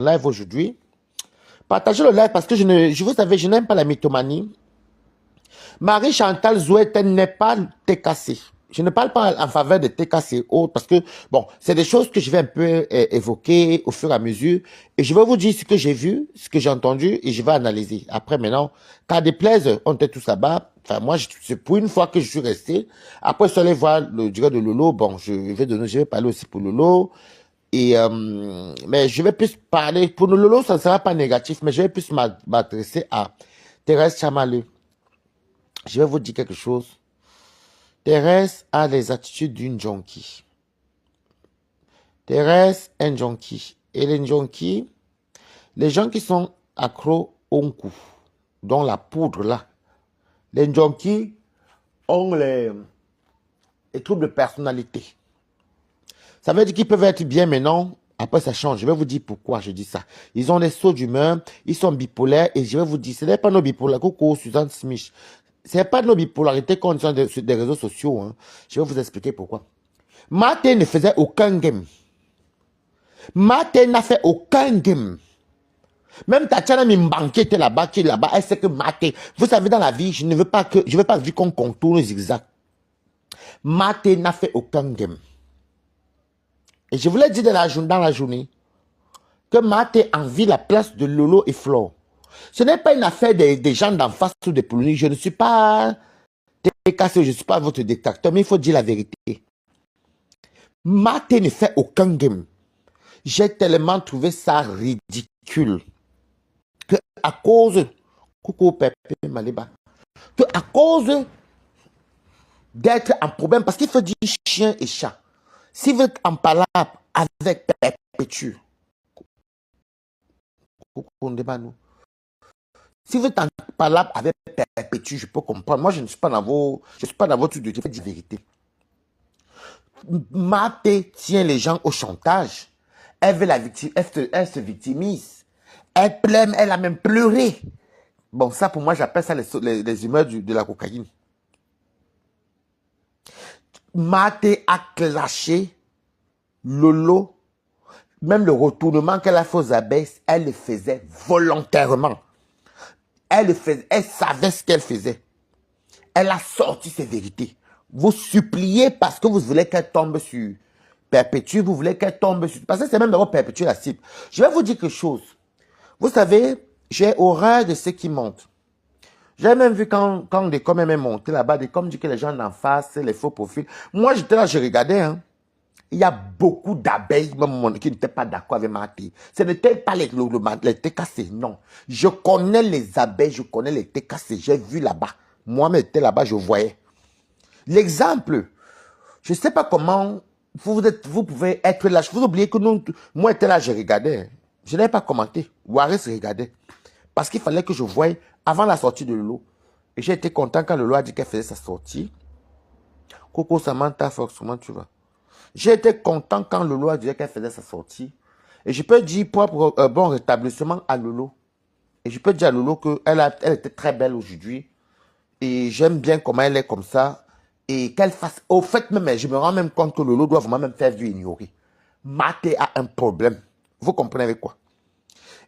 live aujourd'hui. Partagez le live parce que vous savez, je n'aime pas la mythomanie. Marie-Chantal Zouet, elle n'est pas TKC. Je ne parle pas en faveur de TKC autres parce que, bon, c'est des choses que je vais un peu évoquer au fur et à mesure. Et je vais vous dire ce que j'ai vu, ce que j'ai entendu et je vais analyser. Après, maintenant, quand déplaise, on était tous là-bas. Enfin, moi, c'est pour une fois que je suis resté. Après, je suis allé voir le direct de Lolo. Bon, je vais parler aussi pour Lolo. Et, mais je vais plus parler, pour le Lolo, ça ne sera pas négatif, mais je vais plus m'adresser à Thérèse Chamaleu. Je vais vous dire quelque chose. Thérèse a les attitudes d'une junkie. Thérèse est un junkie. Et les junkies, les gens qui sont accros au cou, dont la poudre là, les junkies ont les troubles de personnalité. Ça veut dire qu'ils peuvent être bien, mais non. Après, ça change. Je vais vous dire pourquoi je dis ça. Ils ont des sauts d'humeur, ils sont bipolaires, et je vais vous dire, ce n'est pas nos bipolaires. Coucou, Suzanne Smith. Ce n'est pas nos bipolarités qu'on est sur des réseaux sociaux. Hein. Je vais vous expliquer pourquoi. Maté ne faisait aucun game. Maté n'a fait aucun game. Même Tatiana Mimbanké était là-bas, qui est là-bas, elle sait que Maté. Vous savez, dans la vie, je ne veux pas vu qu'on contourne zigzag. Maté n'a fait aucun game. Et je vous l'ai dit dans la journée que Maté envie la place de Lolo et Flo. Ce n'est pas une affaire des gens d'en face ou des polonies. Je ne suis pas cassé, je ne suis pas votre détracteur, mais il faut dire la vérité. Maté ne fait aucun game. J'ai tellement trouvé ça ridicule que à cause, coucou Pepe Maliba, que à cause d'être en problème, parce qu'il faut dire chien et chat. Si vous êtes en palabre avec Perpétue, si vous êtes en palabre avec Perpétue, je peux comprendre. Moi, je ne suis pas dans votre truc de dire la vérité. Maté tient les gens au chantage. Elle veut la victime, elle se victimise. Elle pleure, elle a même pleuré. Bon, ça pour moi, j'appelle ça les humeurs de la cocaïne. Maté a clashé Lolo. Même le retournement qu'elle a fait aux abeilles, elle le faisait volontairement. Elle savait ce qu'elle faisait. Elle a sorti ses vérités. Vous suppliez parce que vous voulez qu'elle tombe sur Perpétue, vous voulez qu'elle tombe sur... Parce que c'est même d'abord Perpétue la cible. Je vais vous dire quelque chose. Vous savez, j'ai horreur de ceux qui montent. J'ai même vu quand des coms même monté là-bas, des coms dit que les gens d'en face, les faux profils. Moi, j'étais là, je regardais, hein. Il y a beaucoup d'abeilles qui n'étaient pas d'accord avec Maté. Ce n'était pas les TKC, non. Je connais les abeilles, je connais les TKC. J'ai vu là-bas. Moi-même, j'étais là-bas, je voyais. L'exemple, je ne sais pas comment vous pouvez être là. Vous oubliez que moi, j'étais là, je regardais. Je n'avais pas commenté. Waris regardait. Parce qu'il fallait que je voie avant la sortie de Lolo. Et j'ai été content quand Lolo a dit qu'elle faisait sa sortie. Coco Samantha Fox, comment tu vas? J'ai été content quand Lolo a dit qu'elle faisait sa sortie. Et je peux dire pour un bon rétablissement à Lolo. Et je peux dire à Lolo qu'elle était très belle aujourd'hui. Et j'aime bien comment elle est comme ça. Et qu'elle fasse... Au fait, même, je me rends même compte que Lolo doit vraiment même faire du ignorer. Maté a un problème. Vous comprenez avec quoi?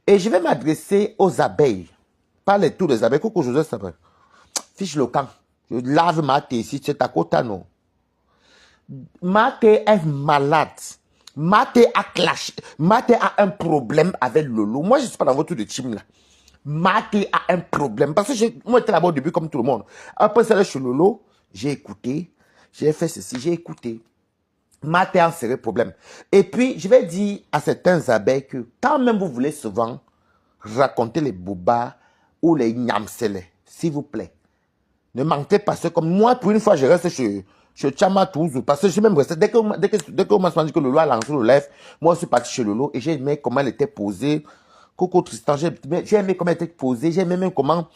Et je vais m'adresser aux abeilles. Pas tous les abeilles. Coucou Joseph Sabre. Fiche le camp. Je lave Maté ici. C'est à côté, non. Maté est malade. Maté a clashé. Maté a un problème avec Lolo. Moi, je ne suis pas dans votre team là. Maté a un problème. Parce que moi, j'étais là-bas au début comme tout le monde. Après, c'est là chez Lolo. J'ai écouté. J'ai fait ceci. J'ai écouté. Maté a un sérieux problème. Et puis, je vais dire à certains abeilles que quand même vous voulez souvent raconter les boobas ou les nyamselés, s'il vous plaît, ne mentez pas. C'est comme moi, pour une fois, je reste chez Chama Touzou. Parce que je suis même resté. Dès que m'a dit que Lolo a lancé le live, moi, je suis parti chez Lolo et j'ai aimé comment elle était posée. Coco Tristan, j'ai aimé comment elle était posée. J'ai aimé même comment.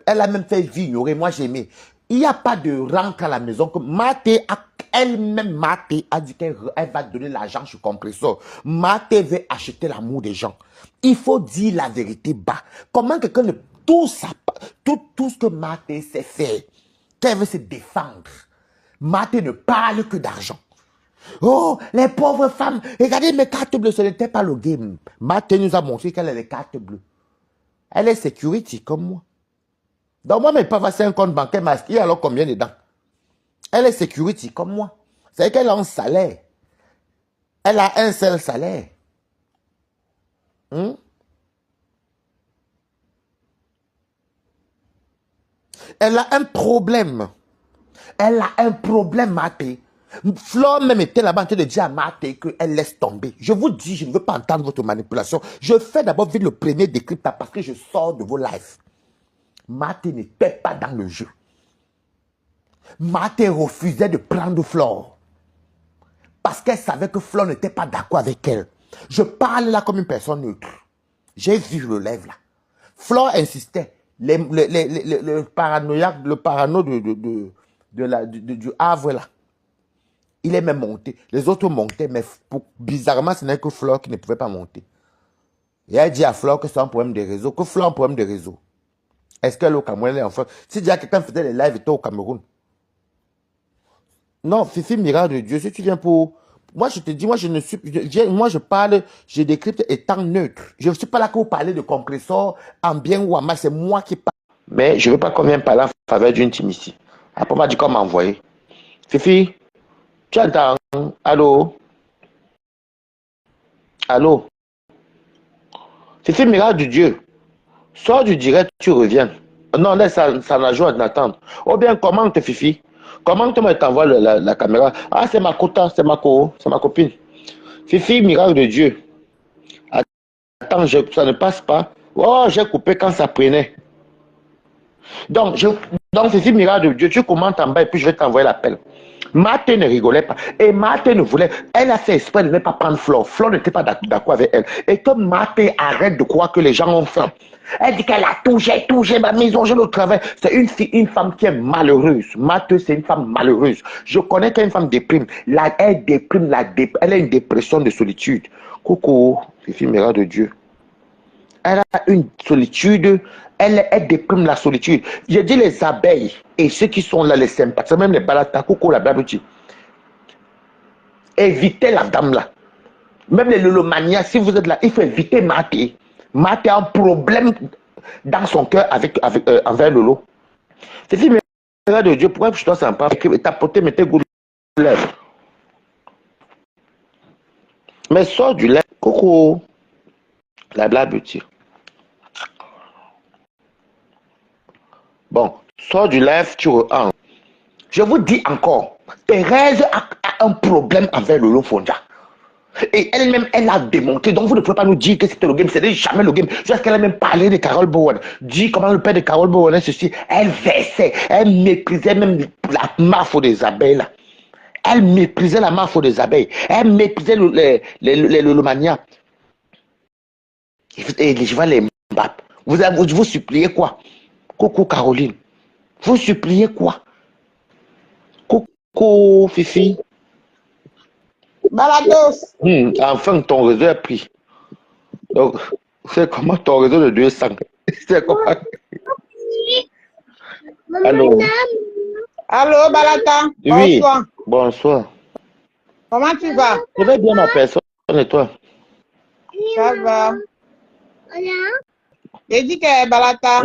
Elle a même fait ignorer. Moi, j'ai aimé. Il n'y a pas de rank à la maison. Maté, elle-même, Maté a dit qu'elle va donner l'argent sur compresseur. Maté veut acheter l'amour des gens. Il faut dire la vérité bas. Comment quelqu'un ne... Tout ce que Maté sait faire, qu'elle veut se défendre. Maté ne parle que d'argent. Oh, les pauvres femmes, regardez mes cartes bleues, ce n'était pas le game. Marthe nous a montré qu'elle a les cartes bleues. Elle est security comme moi. Donc moi, mes parents, c'est un compte bancaire masqué, alors combien dedans? Elle est security comme moi. C'est qu'elle a un salaire. Elle a un seul salaire. Hmm? Elle a un problème. Elle a un problème, Maté. Flore même était là-bas en train de dire à Maté qu'elle laisse tomber. Je vous dis, je ne veux pas entendre votre manipulation. Je fais d'abord vite le premier décryptage parce que je sors de vos lives. Maté n'était pas dans le jeu. Maté refusait de prendre Flore. Parce qu'elle savait que Flore n'était pas d'accord avec elle. Je parle là comme une personne neutre. J'ai vu le live là. Flore insistait. Le paranoïaque, le parano du Havre là. Il est même monté. Les autres montaient, mais bizarrement, ce n'est que Flore qui ne pouvait pas monter. Et elle dit à Flore que c'est un problème de réseau, que Flore a un problème de réseau. Est-ce qu'elle est au Cameroun, elle est en France? Si déjà quelqu'un faisait les lives, était au Cameroun. Non, Fifi, miracle de Dieu, si tu viens pour... Moi, je te dis, moi, je ne suis... moi, je parle, je décrypte étant neutre. Je ne suis pas là pour parler de compresseur, en bien ou en mal, c'est moi qui parle. Mais je ne veux pas qu'on vienne parler en faveur d'une team ici. Après, on m'a dit qu'on m'a envoyé. Fifi, tu entends? Allô? Allô? Fifi, miracle de Dieu. Sors du direct, tu reviens. Non, laisse ça la joie d'attendre. Ou bien, commente, Fifi. Commente, moi, t'envoie la caméra. Ah, c'est ma quota, c'est ma copine. Fifi, miracle de Dieu. Attends, ça ne passe pas. Oh, j'ai coupé quand ça prenait. Donc, Fifi, miracle de Dieu, tu commentes en bas et puis je vais t'envoyer l'appel. Marthe ne rigolait pas. Et Marthe ne voulait. Elle a fait exprès de ne pas prendre Flore. Flore n'était pas d'accord avec elle. Et comme Marthe arrête de croire que les gens ont faim. Elle dit qu'elle a tout, j'ai ma maison, j'ai le travail. C'est une femme qui est malheureuse. Marthe, c'est une femme malheureuse. Je connais qu'une femme déprime. Elle déprime, elle a une dépression de solitude. Coucou, Fifi, miracle de Dieu. Elle a une solitude, elle déprime la solitude. J'ai dit les abeilles et ceux qui sont là, les sympathisants, même les balatas, coucou la babouti. Évitez la dame là. Même les lolomanias, si vous êtes là, il faut éviter Maté. Maté a un problème dans son cœur envers Lolo. C'est dit, mais de Dieu, pourquoi je dois sympa tapoter, mettez goût de lèvres. Mais sors du lait. Coucou. La babouti. Bon, sors du live, tu re-en. Je vous dis encore, Thérèse a un problème avec Lolo Fonja. Et elle-même, elle a démonté. Donc, vous ne pouvez pas nous dire que c'était le game. C'était jamais le game. Jusqu'à qu'elle a même parlé de Carole Bowen. Dit comment le père de Carole Bowen est ceci. Elle versait. Elle méprisait même la marfo des abeilles. Là. Elle méprisait la marfo des abeilles. Elle méprisait le mania. Et je vois les mbap. Vous suppliez quoi? Coucou Caroline. Vous suppliez quoi? Coucou Fifi. Balados. Enfin, ton réseau est pris. Donc, c'est comment ton réseau de 200? C'est comment? Allô? Allô, Balata. Oui. Bonsoir. Bonsoir. Comment tu vas? Je vais bien, ma personne, et toi? Ça va. J'ai dit que Balata,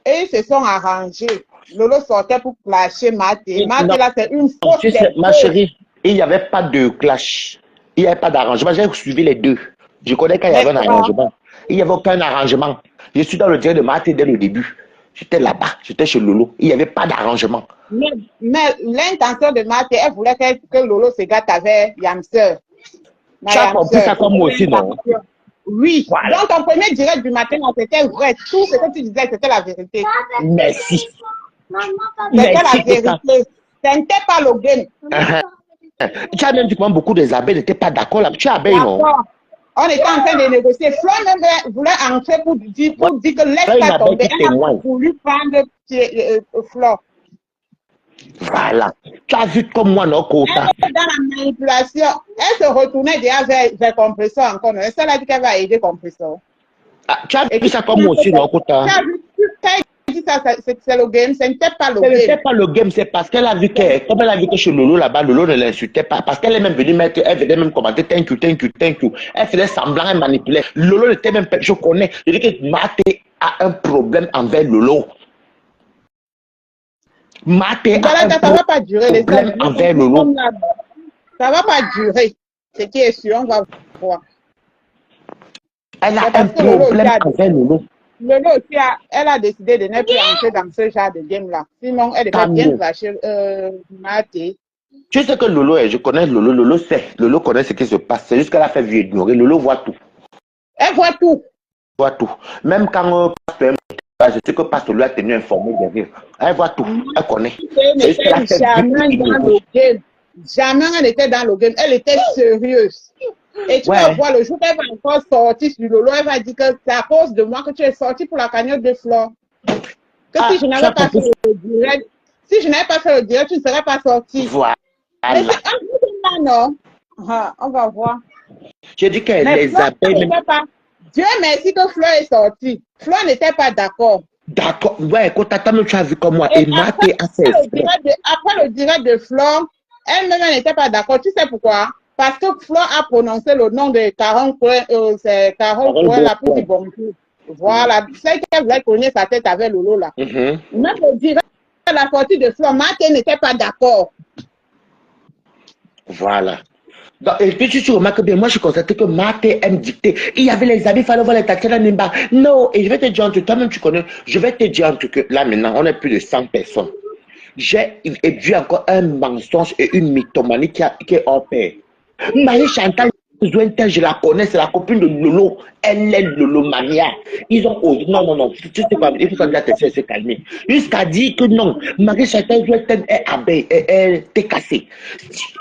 et ils se sont arrangés. Lolo sortait pour clasher Maté. Maté, là, c'est une fausse. Ma chérie, il n'y avait pas de clash. Il n'y avait pas d'arrangement. J'ai suivi les deux. Je connais qu'il y avait un arrangement. Il n'y avait aucun arrangement. Je suis dans le direct de Maté dès le début. J'étais là-bas. J'étais chez Lolo. Il n'y avait pas d'arrangement. Mais l'intention de Maté, elle voulait que Lolo se gâte avec Yamster. Tu as compris ça comme moi aussi, non? Oui. Voilà. Donc, ton premier direct du matin, c'était vrai. Tout ce que tu disais, c'était la vérité. Merci. C'était la vérité. Ce n'était pas le game. Tu as même dit que beaucoup des abeilles n'étaient pas d'accord là. Tu es abeille, non? On était en train de négocier. Flo même voulait entrer pour dire que laisse pas tomber. Elle a voulu prendre Flo. Voilà. Tu as vu comme moi, non, Kota? Elle est dans la manipulation. Elle se retournait déjà vers Compresseur encore. Elle a dit qu'elle va aider Compresseur. Ah, tu as vu ça comme moi aussi, non, Kota? Tu as vu dit ça, c'est le game, ce n'était pas le Ce n'était game. pas le game, c'est parce qu'elle a vu que, comme elle a vu que chez Lolo là-bas, Lolo ne l'insultait pas. Parce qu'elle est même venue mettre, elle venait même commenter thank you, thank you, thank you. Elle faisait semblant, elle manipulait. Lolo n'était même pas, je connais. Je dis que Maté a un problème envers Lolo. Maté a un Ça va pas durer, les problème envers Lolo. Ça va pas durer. Ce qui est sûr, on va voir. Elle a un problème envers Lolo. Lolo aussi, elle a décidé de ne plus entrer dans ce genre de game-là. Sinon, elle devait bien clasher Maté. Tu sais que Lolo, je connais Lolo, Lolo sait. Lolo connaît ce qui se passe. C'est juste qu'elle a fait vieux ignorer. Lolo voit tout. Elle voit tout. Voit tout. Même quand Pasteur, je sais que Pasteur lui a tenu informé derrière. Elle voit tout. Elle connaît. Elle n'était jamais dans le game. Jamais elle n'était dans le game. Elle était sérieuse. Et tu vas voir, le jour qu'elle va encore sortir sur Lolo, elle va dire que c'est à cause de moi que tu es sorti pour la cagnotte de Flore. Que si je n'avais pas fait le direct, si je n'avais pas fait le direct, tu ne serais pas sorti. Voilà. Mais c'est un peu non. On va voir. J'ai dit qu'elle les appelle. Dieu merci que Flore est sorti. Flore n'était pas d'accord. D'accord. Ouais, écoute, attends, tu as vu comme moi. Et Maté a fait. Après le direct de Flore, elle-même n'était pas d'accord. Tu sais pourquoi? Parce que Flore a prononcé le nom de Caron Coin, c'est Caron Coin, la petite bonjour. Voilà, c'est qu'elle voulait cogner sa tête avec Lolo là. Même le direct de la sortie de Flore, Maté n'était pas d'accord. Voilà. Donc, et puis tu remarques bien, moi je constatais que Maté aime dicter. Il y avait les amis, il fallait voir les taxis là, Nimba. Non, et je vais te dire un truc, toi-même tu connais, je vais te dire un truc, que là maintenant, on est plus de 100 personnes. J'ai vu encore un mensonge et une mythomanie qui est hors pair. Marie-Chantal Zouentel, je la connais, c'est la copine de Lolo. Elle est Lolo-mania. Ils ont osé. Non, tu sais quoi, il faut que la tête se calmer. Jusqu'à dire que non, Marie-Chantal Zouentel est abeille, elle est cassée.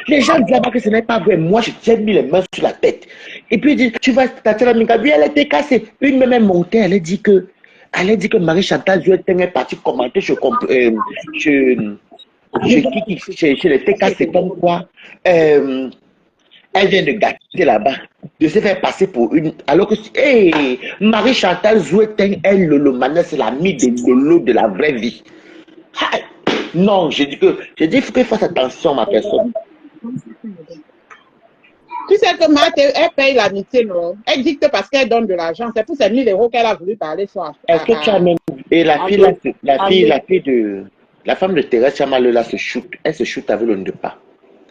Les gens disent là-bas que ce n'est pas vrai. Moi, j'ai mis les mains sur la tête. Et puis, dit, tu vas tâter la minga, elle était cassée. Une même est montée, elle a dit que Marie-Chantal Zouentel est partie commenter chez les TK, c'est comme quoi. Elle vient de gâter là-bas, de se faire passer pour une. Alors que, hey, Marie-Chantal Zoueteng, elle, Lolo Manet, c'est l'ami de Lolo de la vraie vie. Non, j'ai dit qu'il faut qu'il fasse attention, ma personne. Tu sais que Marthe, elle paye l'amitié, non? Elle dit que parce qu'elle donne de l'argent, c'est pour ces 1000 € qu'elle a voulu parler sur. Est-ce que tu as même. Et la femme de Thérèse Chamal, là, se shoot. Elle se shoot avec le Ndepa.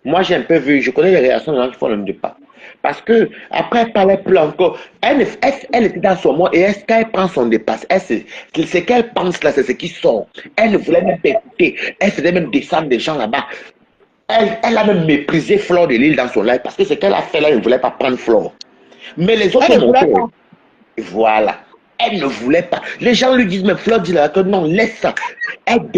Moi, j'ai un peu vu, je connais les réactions des gens qui font le Ndepa. Parce que, après, elle parlait plus encore. Elle était dans son monde et est-ce qu'elle prend son dépasse? Ce qu'elle pense là, c'est ce qui sort. Elle ne voulait même pas écouter. Elle faisait même descendre des gens là-bas. Elle a même méprisé Flore de Lille dans son live parce que ce qu'elle a fait là, elle ne voulait pas prendre Flore. Mais les autres monteurs, voilà. Elle ne voulait pas. Les gens lui disent, mais Flore dit là que non, laisse ça. Elle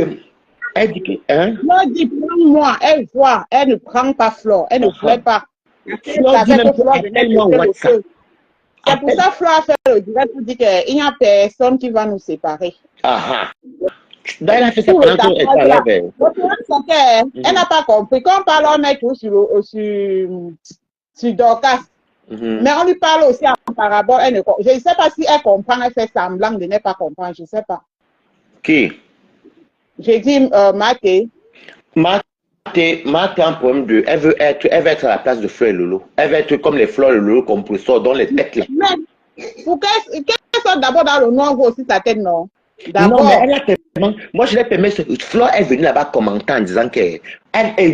dit que, hein? Flore dit, prends-moi, elle voit, elle ne prend pas Flore, elle ne voulait pas. Flore dit même tellement WhatsApp. C'est pour ça que Flore a fait le direct pour dire qu'il n'y a personne qui va nous séparer. Donc, elle a fait ça pendant qu'elle était là. Elle n'a pas compris. Quand on parle, on est tout sur Dorcas. Mais on lui parle aussi en parabole. Je ne sais pas si elle comprend, elle fait semblant de ne pas comprendre. Je ne sais pas. Qui? J'ai dit Maté. Maté a un problème de. Elle veut être à la place de Fleur et Lolo. Elle veut être comme les Fleurs et Lolo compresseurs dans les têtes là. Mais pour qu'elle soit d'abord dans le noir, aussi sa tête, non? Non, mais elle a tellement. Moi, je l'ai permis. Flore est venue là-bas commenter en disant qu'elle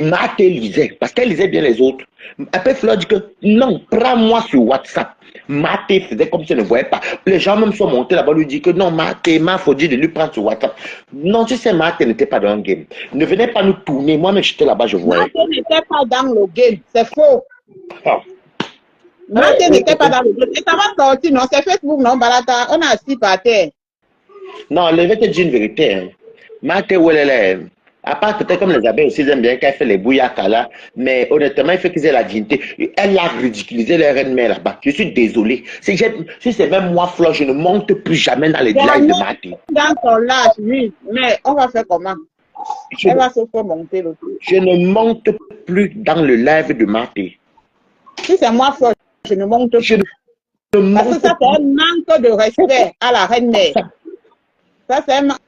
Maté lisait. Parce qu'elle lisait bien les autres. Après, Flore dit que non, prends-moi sur WhatsApp. Maté faisait comme si elle ne voyait pas. Les gens même sont montés là-bas, lui disent que non, Maté, il faut dire de lui prendre sur WhatsApp. Non, tu sais, Maté n'était pas dans le game. Ne venez pas nous tourner. Moi-même, j'étais là-bas, je voyais. Maté n'était pas dans le game. C'est faux. Maté n'était pas dans le game. Et ça va sortir, non? C'est Facebook, non? Balata, on a assis par terre. Non, je vais te dire une vérité. Hein. Maté, où elle est. À part peut-être comme les abeilles aussi, ils aiment bien qu'elle fait les bouillakas là. Mais honnêtement, il faut qu'ils aient la dignité. Elle a ridiculisé les reines mères là-bas. Je suis désolé. Si c'est même moi, Flore, je ne monte plus jamais dans les lives de Maté. Dans son âge, oui. Mais on va faire comment? Elle va se faire monter le truc. Je ne monte plus dans le live de Maté. Si c'est moi, Flore, je ne monte plus. Parce que ça, c'est un manque de respect à la reine mère. Ça, c'est un manque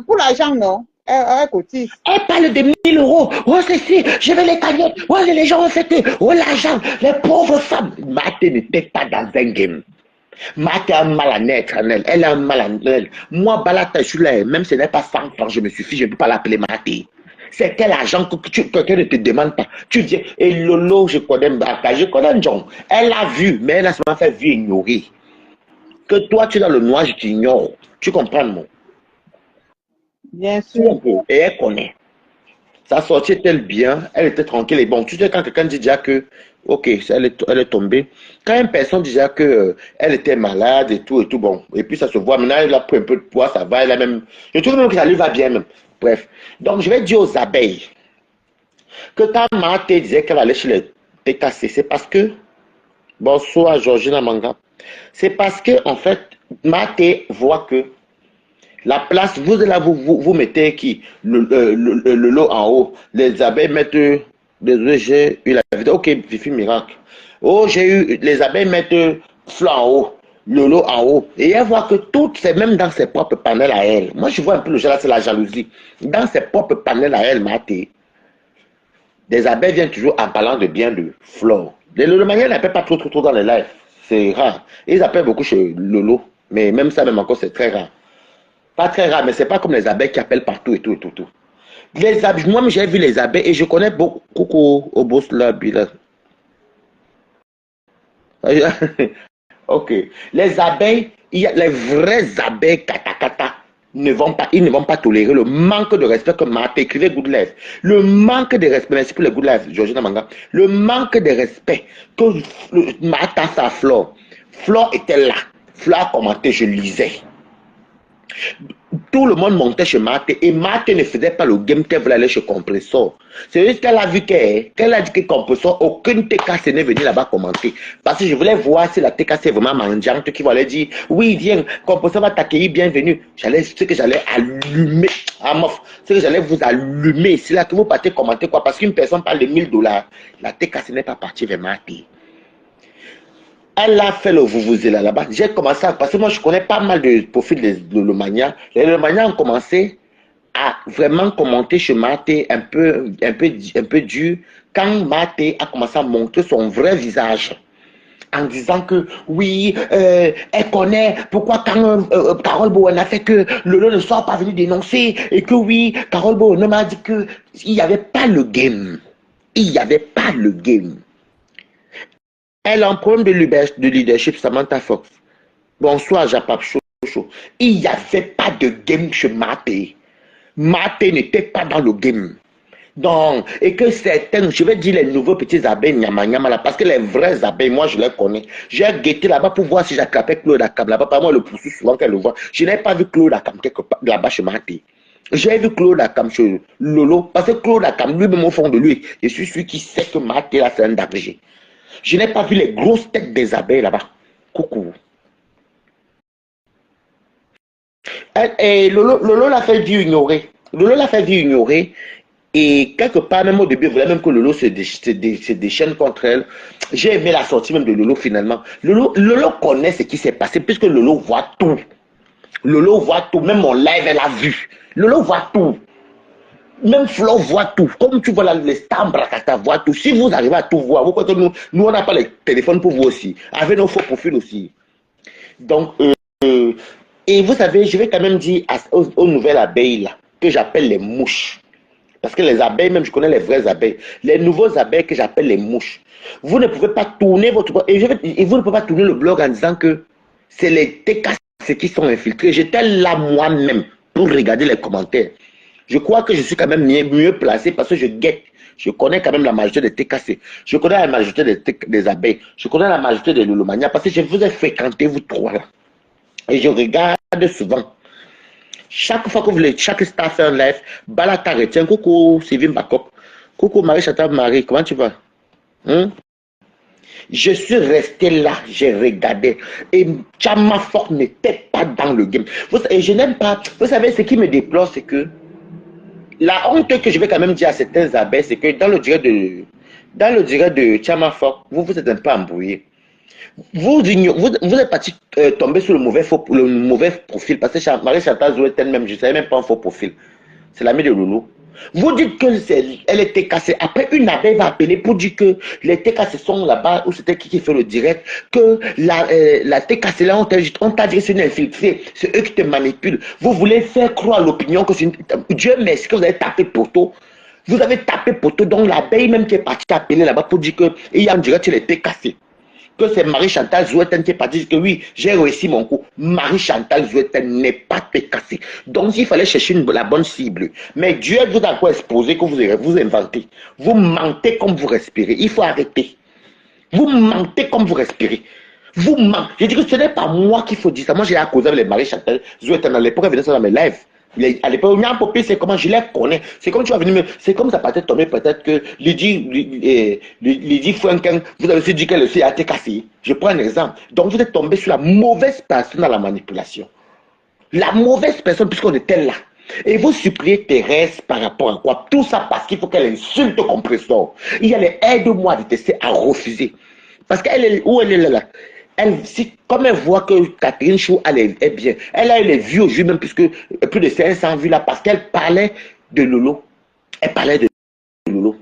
Pour l'argent, non. Elle cotise. Elle parle de 1 000 euros. Oh, ceci, je vais les cagnottes. Oh, les gens ont fait. Oh, l'argent. Les pauvres femmes. Marthe n'était pas dans un game. Marthe a un mal à naître en elle. Elle a un mal en elle. Moi, Balata, je suis là. Même si ce n'est pas 100 francs, je me suffis. Je ne peux pas l'appeler Marthe. C'est quel argent que quelqu'un ne te demande pas. Tu viens. Et Lolo, je connais Mbaka. Je connais John. Elle a vu, mais elle a seulement fait vu ignorer. Que toi, tu es dans le noir, je t'ignore. Tu comprends, mon? Bien sûr. Et elle connaît. Sa sortie est-elle bien? Elle était tranquille et bon. Tu sais, quand quelqu'un dit déjà que, ok, elle est tombée. Quand une personne dit déjà que elle était malade et tout, bon. Et puis ça se voit. Maintenant, elle a pris un peu de poids, ça va. Elle a même. Je trouve même que ça lui va bien, même. Bref. Donc, je vais dire aux abeilles que quand Marthe disait qu'elle allait chez les TKC, c'est parce que. Bonsoir, Georgina Manga. C'est parce que, en fait, Marthe voit que la place, vous là, vous mettez qui le lot en haut. Les abeilles mettent. Désolé, j'ai eu la vidéo. Ok, Fifi Miracle. Oh, j'ai eu. Les abeilles mettent fleurs en haut. Le lot en haut. Et elle voit que tout, c'est même dans ses propres panels à elle. Moi, je vois un peu le jeu là, c'est la jalousie. Dans ses propres panels à elle, Maté. Des abeilles viennent toujours en parlant de bien de fleurs. Le manière n'appelle pas trop dans les lives. C'est rare. Ils appellent beaucoup chez Lolo. Mais même ça, même encore, c'est très rare. Pas très rare, mais c'est pas comme les abeilles qui appellent partout et tout. Les abeilles, moi, j'ai vu les abeilles et je connais beaucoup. Coucou, au boss là, Bila. Ok. Les abeilles, il y a les vraies abeilles katakata ils ne vont pas tolérer le manque de respect que Marthe écrivait Good Life. Le manque de respect, merci pour le Good Life, Georgina Manga. Le manque de respect que Marthe a sa Flore. Flore était là. Flore a commenté, je lisais. Tout le monde montait chez Marthe et Marthe ne faisait pas le game qu'elle voulait aller chez Compressor. C'est juste qu'elle a vu qu'elle a dit que Compressor, aucune TKC n'est venue là-bas commenter. Parce que je voulais voir si la TKC est vraiment mendiante qui va aller dire oui, viens, Compressor va t'accueillir, bienvenue. C'est que j'allais allumer, c'est que j'allais vous allumer. C'est là que vous partez commenter quoi. Parce qu'une personne parle de 1 000 $, la TKC n'est pas partie vers Marthe. Elle a fait le vous là-bas. J'ai commencé à... Parce que moi, je connais pas mal de profils de Lomania. Les Lomania ont commencé à vraiment commenter chez Maté un peu dur quand Maté a commencé à montrer son vrai visage. En disant que oui, elle connaît pourquoi quand Carole Bowen a fait que Lolo ne soit pas venu dénoncer et que oui, Carole Bowen m'a dit qu'il n'y avait pas le game. Il n'y avait pas le game. Elle a un problème de leadership, Samantha Fox. Bonsoir, Japap Chocho. Il n'y avait pas de game chez Maté. Maté n'était pas dans le game. Donc, et que certains, je vais dire les nouveaux petits abeilles, nyama, là, parce que les vrais abeilles, moi je les connais. J'ai guetté là-bas pour voir si j'attrapais Claude Akam là-bas. Par moi, le poursuit souvent qu'elle le voit. Je n'ai pas vu Claude Akam quelque part là-bas chez Maté. J'ai vu Claude Akam chez Lolo, parce que Claude Akam, lui-même au fond de lui, je suis celui qui sait que Maté là, c'est un danger. Je n'ai pas vu les grosses têtes des abeilles là-bas. Coucou. Et Lolo l'a fait dire ignorer. Lolo l'a fait dire ignorer. Et quelque part, même au début, il voulait même que Lolo se déchaîne contre elle. J'ai aimé la sortie même de Lolo finalement. Lolo connaît ce qui s'est passé puisque Lolo voit tout. Lolo voit tout. Même mon live, elle a vu. Lolo voit tout. Même Flo voit tout. Comme tu vois les stars Brakata voient tout. Si vous arrivez à tout voir, vous croyez que nous on n'a pas les téléphones pour vous aussi. Avec nos faux profils aussi. Donc, et vous savez, je vais quand même dire aux nouvelles abeilles là, que j'appelle les mouches. Parce que les abeilles, même je connais les vraies abeilles. Les nouveaux abeilles que j'appelle les mouches. Vous ne pouvez pas tourner votre blog. Et vous ne pouvez pas tourner le blog en disant que c'est les TKC qui sont infiltrés. J'étais là moi-même pour regarder les commentaires. Je crois que je suis quand même mieux placé parce que je guette. Je connais quand même la majorité des TKC. Je connais la majorité des abeilles. Je connais la majorité des Lulomania parce que je vous ai fréquenté, vous trois là. Et je regarde souvent. Chaque fois que vous voulez, chaque star fait un live, Balata retient. Coucou, Sylvie Bakop. Coucou, Marie-Chantal Marie, comment tu vas? Je suis resté là, j'ai regardé. Et Chama Fort n'était pas dans le game. Et je n'aime pas. Vous savez, ce qui me déplore, c'est que la honte que je vais quand même dire à certains abeilles, c'est que dans le direct de Chama Fort, vous êtes un peu embrouillé. Vous êtes parti tomber sur le mauvais profil parce que Marie-Chantal Zouetten même, je ne savais même pas un faux profil. C'est l'ami de Loulou. Vous dites qu'elle était cassée. Après, une abeille va appeler pour dire que les TKC sont là-bas, ou c'était qui fait le direct, que la TKC là, on t'a dit que c'est une infiltrée, c'est eux qui te manipulent. Vous voulez faire croire à l'opinion que c'est une... Dieu merci que vous avez tapé poteau. Vous avez tapé poteau, donc l'abeille même qui est partie appeler là-bas pour dire qu'il y a en direct, elle était cassée. Que c'est Marie-Chantal Zouetten qui est partie dire que oui, j'ai réussi mon coup. Marie-Chantal Zouetten n'est pas cassée. Donc, il fallait chercher la bonne cible. Mais Dieu vous a quoi exposer que vous inventez. Vous mentez comme vous respirez. Il faut arrêter. Vous mentez comme vous respirez. Vous mentez. Je dis que ce n'est pas moi qu'il faut dire ça. Moi, j'ai causé avec les Marie-Chantal Zouetten. À l'époque, elle venait ça dans mes lives. À l'époque, c'est comment je les connais. C'est comme tu vas venir c'est comme ça peut-être tomber peut-être que Lydie Franken, vous avez aussi dit qu'elle aussi a été cassée. Je prends un exemple. Donc vous êtes tombé sur la mauvaise personne dans la manipulation. La mauvaise personne puisqu'on était là. Et vous suppliez Thérèse par rapport à quoi? Tout ça parce qu'il faut qu'elle insulte le compresseur. Il y a les aide-moi à détester à refuser. Parce qu'elle est où elle est là. Comme elle voit que Catherine Chou est bien, elle a eu les vues au juge même, puisque plus de 500 vues là, parce qu'elle parlait de Lolo. Elle parlait de Lolo.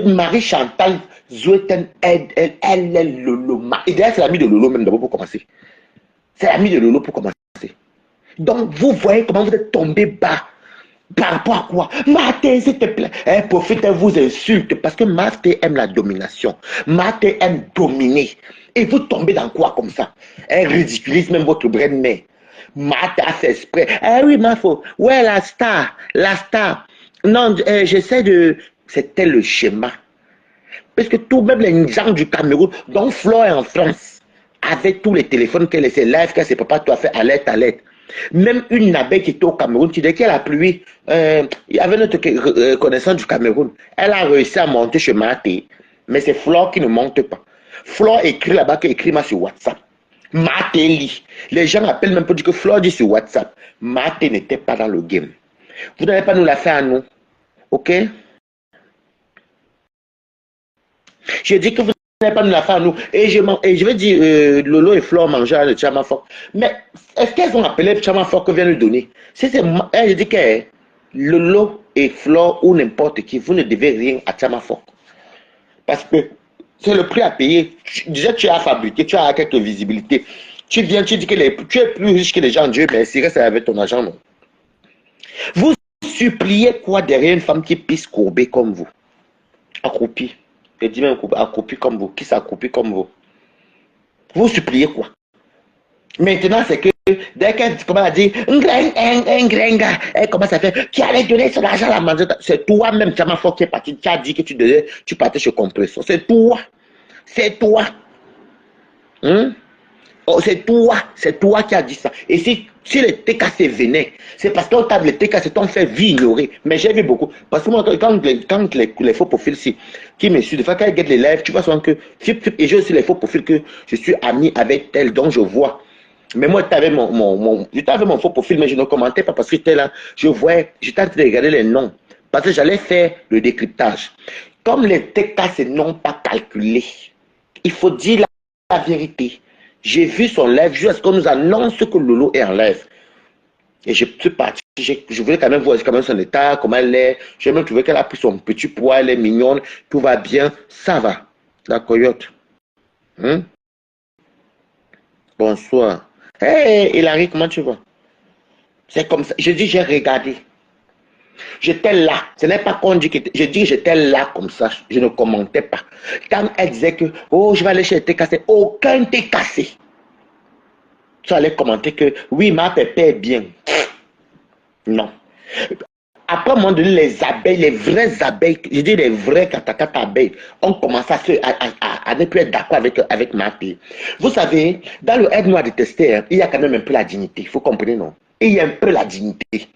Marie-Chantal Zouetten, elle est Lolo. Et d'ailleurs, c'est l'ami de Lolo même d'abord pour commencer. C'est l'ami de Lolo pour commencer. Donc, vous voyez comment vous êtes tombé bas. Par rapport à quoi? Marthe, s'il te plaît. Elle profite, elle vous insulte parce que Marthe aime la domination. Marthe aime dominer. Et vous tombez dans quoi comme ça? Elle ridiculise même votre brain-mère. Marthe a fait exprès. Eh oui, Mafo. Ouais, la star. La star. Non, j'essaie de... C'était le schéma. Parce que tout, même les gens du Cameroun, dont Flore est en France, avec tous les téléphones qu'elle laissait live, qu'elle sait pas, toi fait alerte, alerte. Même une abeille qui était au Cameroun, tu dis qu'elle a plu, il y avait notre connaissance du Cameroun. Elle a réussi à monter chez Maté, mais c'est Flore qui ne monte pas. Flore écrit là-bas qu'elle écrit sur WhatsApp. Maté lit. Les gens appellent même pour dire que Flore dit sur WhatsApp. Maté n'était pas dans le game. Vous n'allez pas nous la faire à nous. Ok? Je dis que vous n'allez pas nous la faire à nous. Et je vais dire, Lolo et Flore mangeaient le Tchamafok. Mais est-ce qu'elles ont appelé le Tchamafok que vient nous donner? Si c'est moi, je dis que Lolo et Flore ou n'importe qui, vous ne devez rien à Tchamafok. Parce que c'est le prix à payer. Déjà, tu as fabriqué, tu as quelques visibilités. Tu viens, tu dis que tu es plus riche que les gens. Dieu merci, reste avec ton argent. Non. Vous suppliez quoi derrière une femme qui pisse courbée comme vous? Accroupie. Et dis même accroupi comme vous. Qui s'accroupit comme vous? Vous suppliez quoi? Maintenant, c'est que dès qu'elle commence à dire elle commence à faire qui allait donner son argent à la manger. C'est toi-même, Tchamafok, qui est parti. Tu as dit que tu partais chez Compressor. C'est toi. C'est toi. Oh, c'est toi qui as dit ça. Et si les TKC venaient, c'est parce qu'on t'a les TKC t'ont fait ignorer. Mais j'ai vu beaucoup. Parce que moi, quand les faux profils qui me suivent, des fois, quand ils guettent les lives, tu vois souvent que, et j'ai aussi les faux profils que je suis ami avec tel dont je vois. Mais moi, j'étais avec mon faux profil, mais je ne commentais pas parce que j'étais là. Je voyais, j'étais en train de regarder les noms. Parce que j'allais faire le décryptage. Comme les TKC n'ont pas calculé, il faut dire la vérité. J'ai vu son live jusqu'à ce qu'on nous annonce que Lolo est en live. Et je suis parti. Je voulais quand même voir quand même son état, comment elle est. J'ai même trouvé qu'elle a pris son petit poids, elle est mignonne, tout va bien. Ça va. La coyote. Bonsoir. Hey, Hilary, comment tu vas? C'est comme ça. Je dis, j'ai regardé. J'étais là. Ce n'est pas qu'on dit que... Je dis que j'étais là comme ça. Je ne commentais pas. Quand elle disait que, oh, je vais aller chez TKC, aucun TKC. Tu allais commenter que, oui, ma pépé est bien. Non. Après, à un moment donné, les abeilles, les vraies abeilles, je dis les vraies katakata abeilles, ont commencé à ne plus être d'accord avec ma fille. Vous savez, dans le aide-moi de tester, il y a quand même un peu la dignité. Il faut comprendre, non? Il y a un peu la dignité.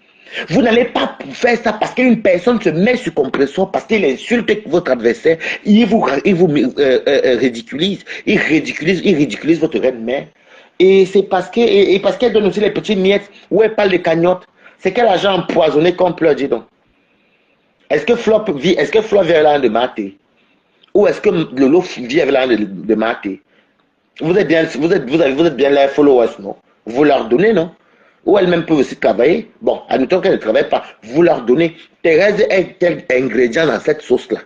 Vous n'allez pas faire ça parce qu'une personne se met sur compression, parce qu'il insulte votre adversaire, il vous ridiculise, il ridiculise votre reine-mère. Et c'est parce qu'elle donne aussi les petites miettes où elle parle de cagnotte. C'est quel argent empoisonné qu'on pleure, dis donc. Est-ce que Flop vit, est-ce que Flop vient là de mater? Ou est-ce que Lolo vit avec l'argent de Maté? Vous êtes bien, vous êtes bien les followers, non? Vous leur donnez, non? Ou elle-même peut aussi travailler. Bon, admettons qu'elle ne travaille pas. Vous leur donnez. Thérèse est quel ingrédient dans cette sauce-là?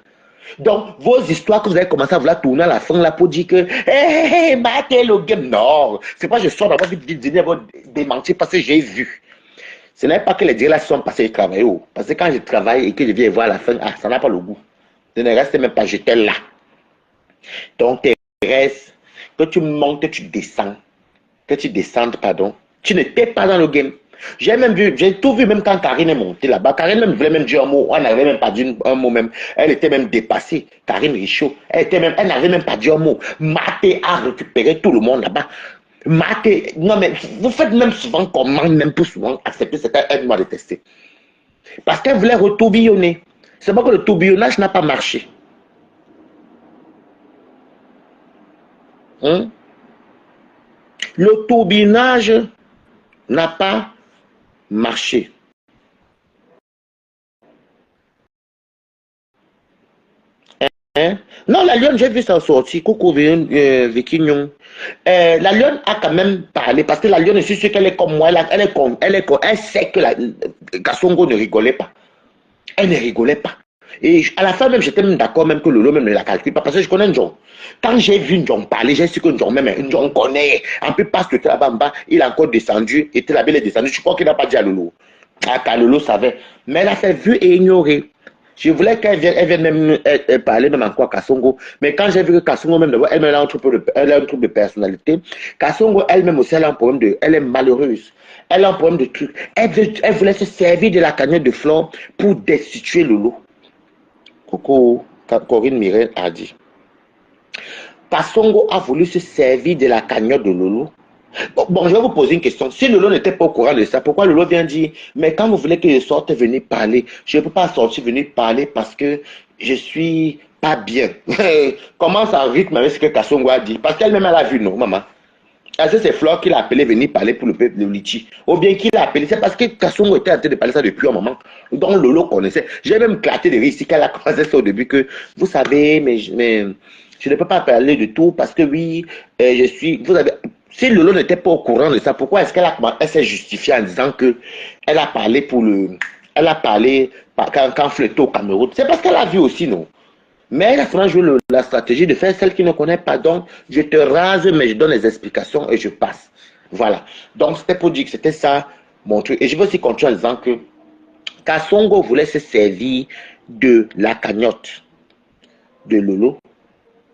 Donc, vos histoires que vous avez commencé à vouloir tourner à la fin là pour dire que hey, Maté le game. Non, c'est pas je sors dans votre dîner pour démentir parce que j'ai vu. Ce n'est pas que les directs sont passés travailler. Parce que quand je travaille et que je viens voir la fin, ah, ça n'a pas le goût. Je ne reste même pas, j'étais là. Donc, Thérèse, que tu montes, que tu descends, pardon, tu n'étais pas dans le game. J'ai même vu, j'ai tout vu, même quand Karine est montée là-bas. Karine même voulait même dire un mot. Elle n'avait même pas dit un mot même. Elle était même dépassée. Karine Richaud. Elle n'avait même pas dit un mot. Maté a récupéré tout le monde là-bas. Maté, non mais vous faites même souvent comment, même pour souvent accepter cette aide m'a détesté. Parce qu'elle voulait retourbillonner. C'est pas que le tourbillonnage n'a pas marché. Hein? Le tourbillonnage n'a pas marché. Hein? Non, la lionne, j'ai vu ça sortir. Coucou, Vicky Nyong. La lionne a quand même parlé parce que la lionne, je suis sûr qu'elle est comme moi. Elle sait que Kasongo ne rigolait pas. Elle ne rigolait pas. Et à la fin même, j'étais même d'accord même que Lolo même ne la calcule pas parce que je connais Njong. Quand j'ai vu Njong parler, j'ai su que Njong même, Njong connaît. En plus, parce que là-bas en bas, il a encore descendu, et la belle est descendue. Je crois qu'il n'a pas dit à Lolo. Ah, Lolo savait. Mais elle a fait vu et ignoré. Je voulais qu'elle vienne même parler même encore à Kasongo. Mais quand j'ai vu que Kasongo même, elle a un trouble de personnalité. Kasongo elle-même aussi, elle a un problème de... Elle est malheureuse. Elle a un problème de truc. Elle voulait se servir de la cagnotte de flore pour destituer Lolo. Coucou, Corinne Mireille a dit. Kasongo a voulu se servir de la cagnotte de Lolo. Bon, je vais vous poser une question. Si Lolo n'était pas au courant de ça, pourquoi Lolo vient dire, mais quand vous voulez que je sorte, venir parler, je ne peux pas sortir, venir parler parce que je suis pas bien. Comment ça rythme avec ce que Kasongo a dit? Parce qu'elle-même, elle a vu, non, maman? Est-ce que c'est Flore qui l'a appelé venir parler pour le peuple de Litchi? Ou bien qui l'a appelé? C'est parce que Kasongo était en train de parler ça depuis un moment. Donc Lolo connaissait. J'ai même éclaté de rire ici qu'elle a commencé ça au début que, vous savez, mais je ne peux pas parler de tout parce que oui, je suis... Vous avez... Si Lolo n'était pas au courant de ça, pourquoi est-ce qu'elle s'est justifiée en disant que elle a parlé pour le... Elle a parlé quand Fléto au Cameroun? C'est parce qu'elle a vu aussi, non? Mais elle a souvent joué la stratégie de faire celle qui ne connaît pas. Donc, je te rase, mais je donne les explications et je passe. Voilà. Donc, c'était pour dire que c'était ça, mon truc. Et je veux aussi continuer en disant que Kasongo voulait se servir de la cagnotte de Lolo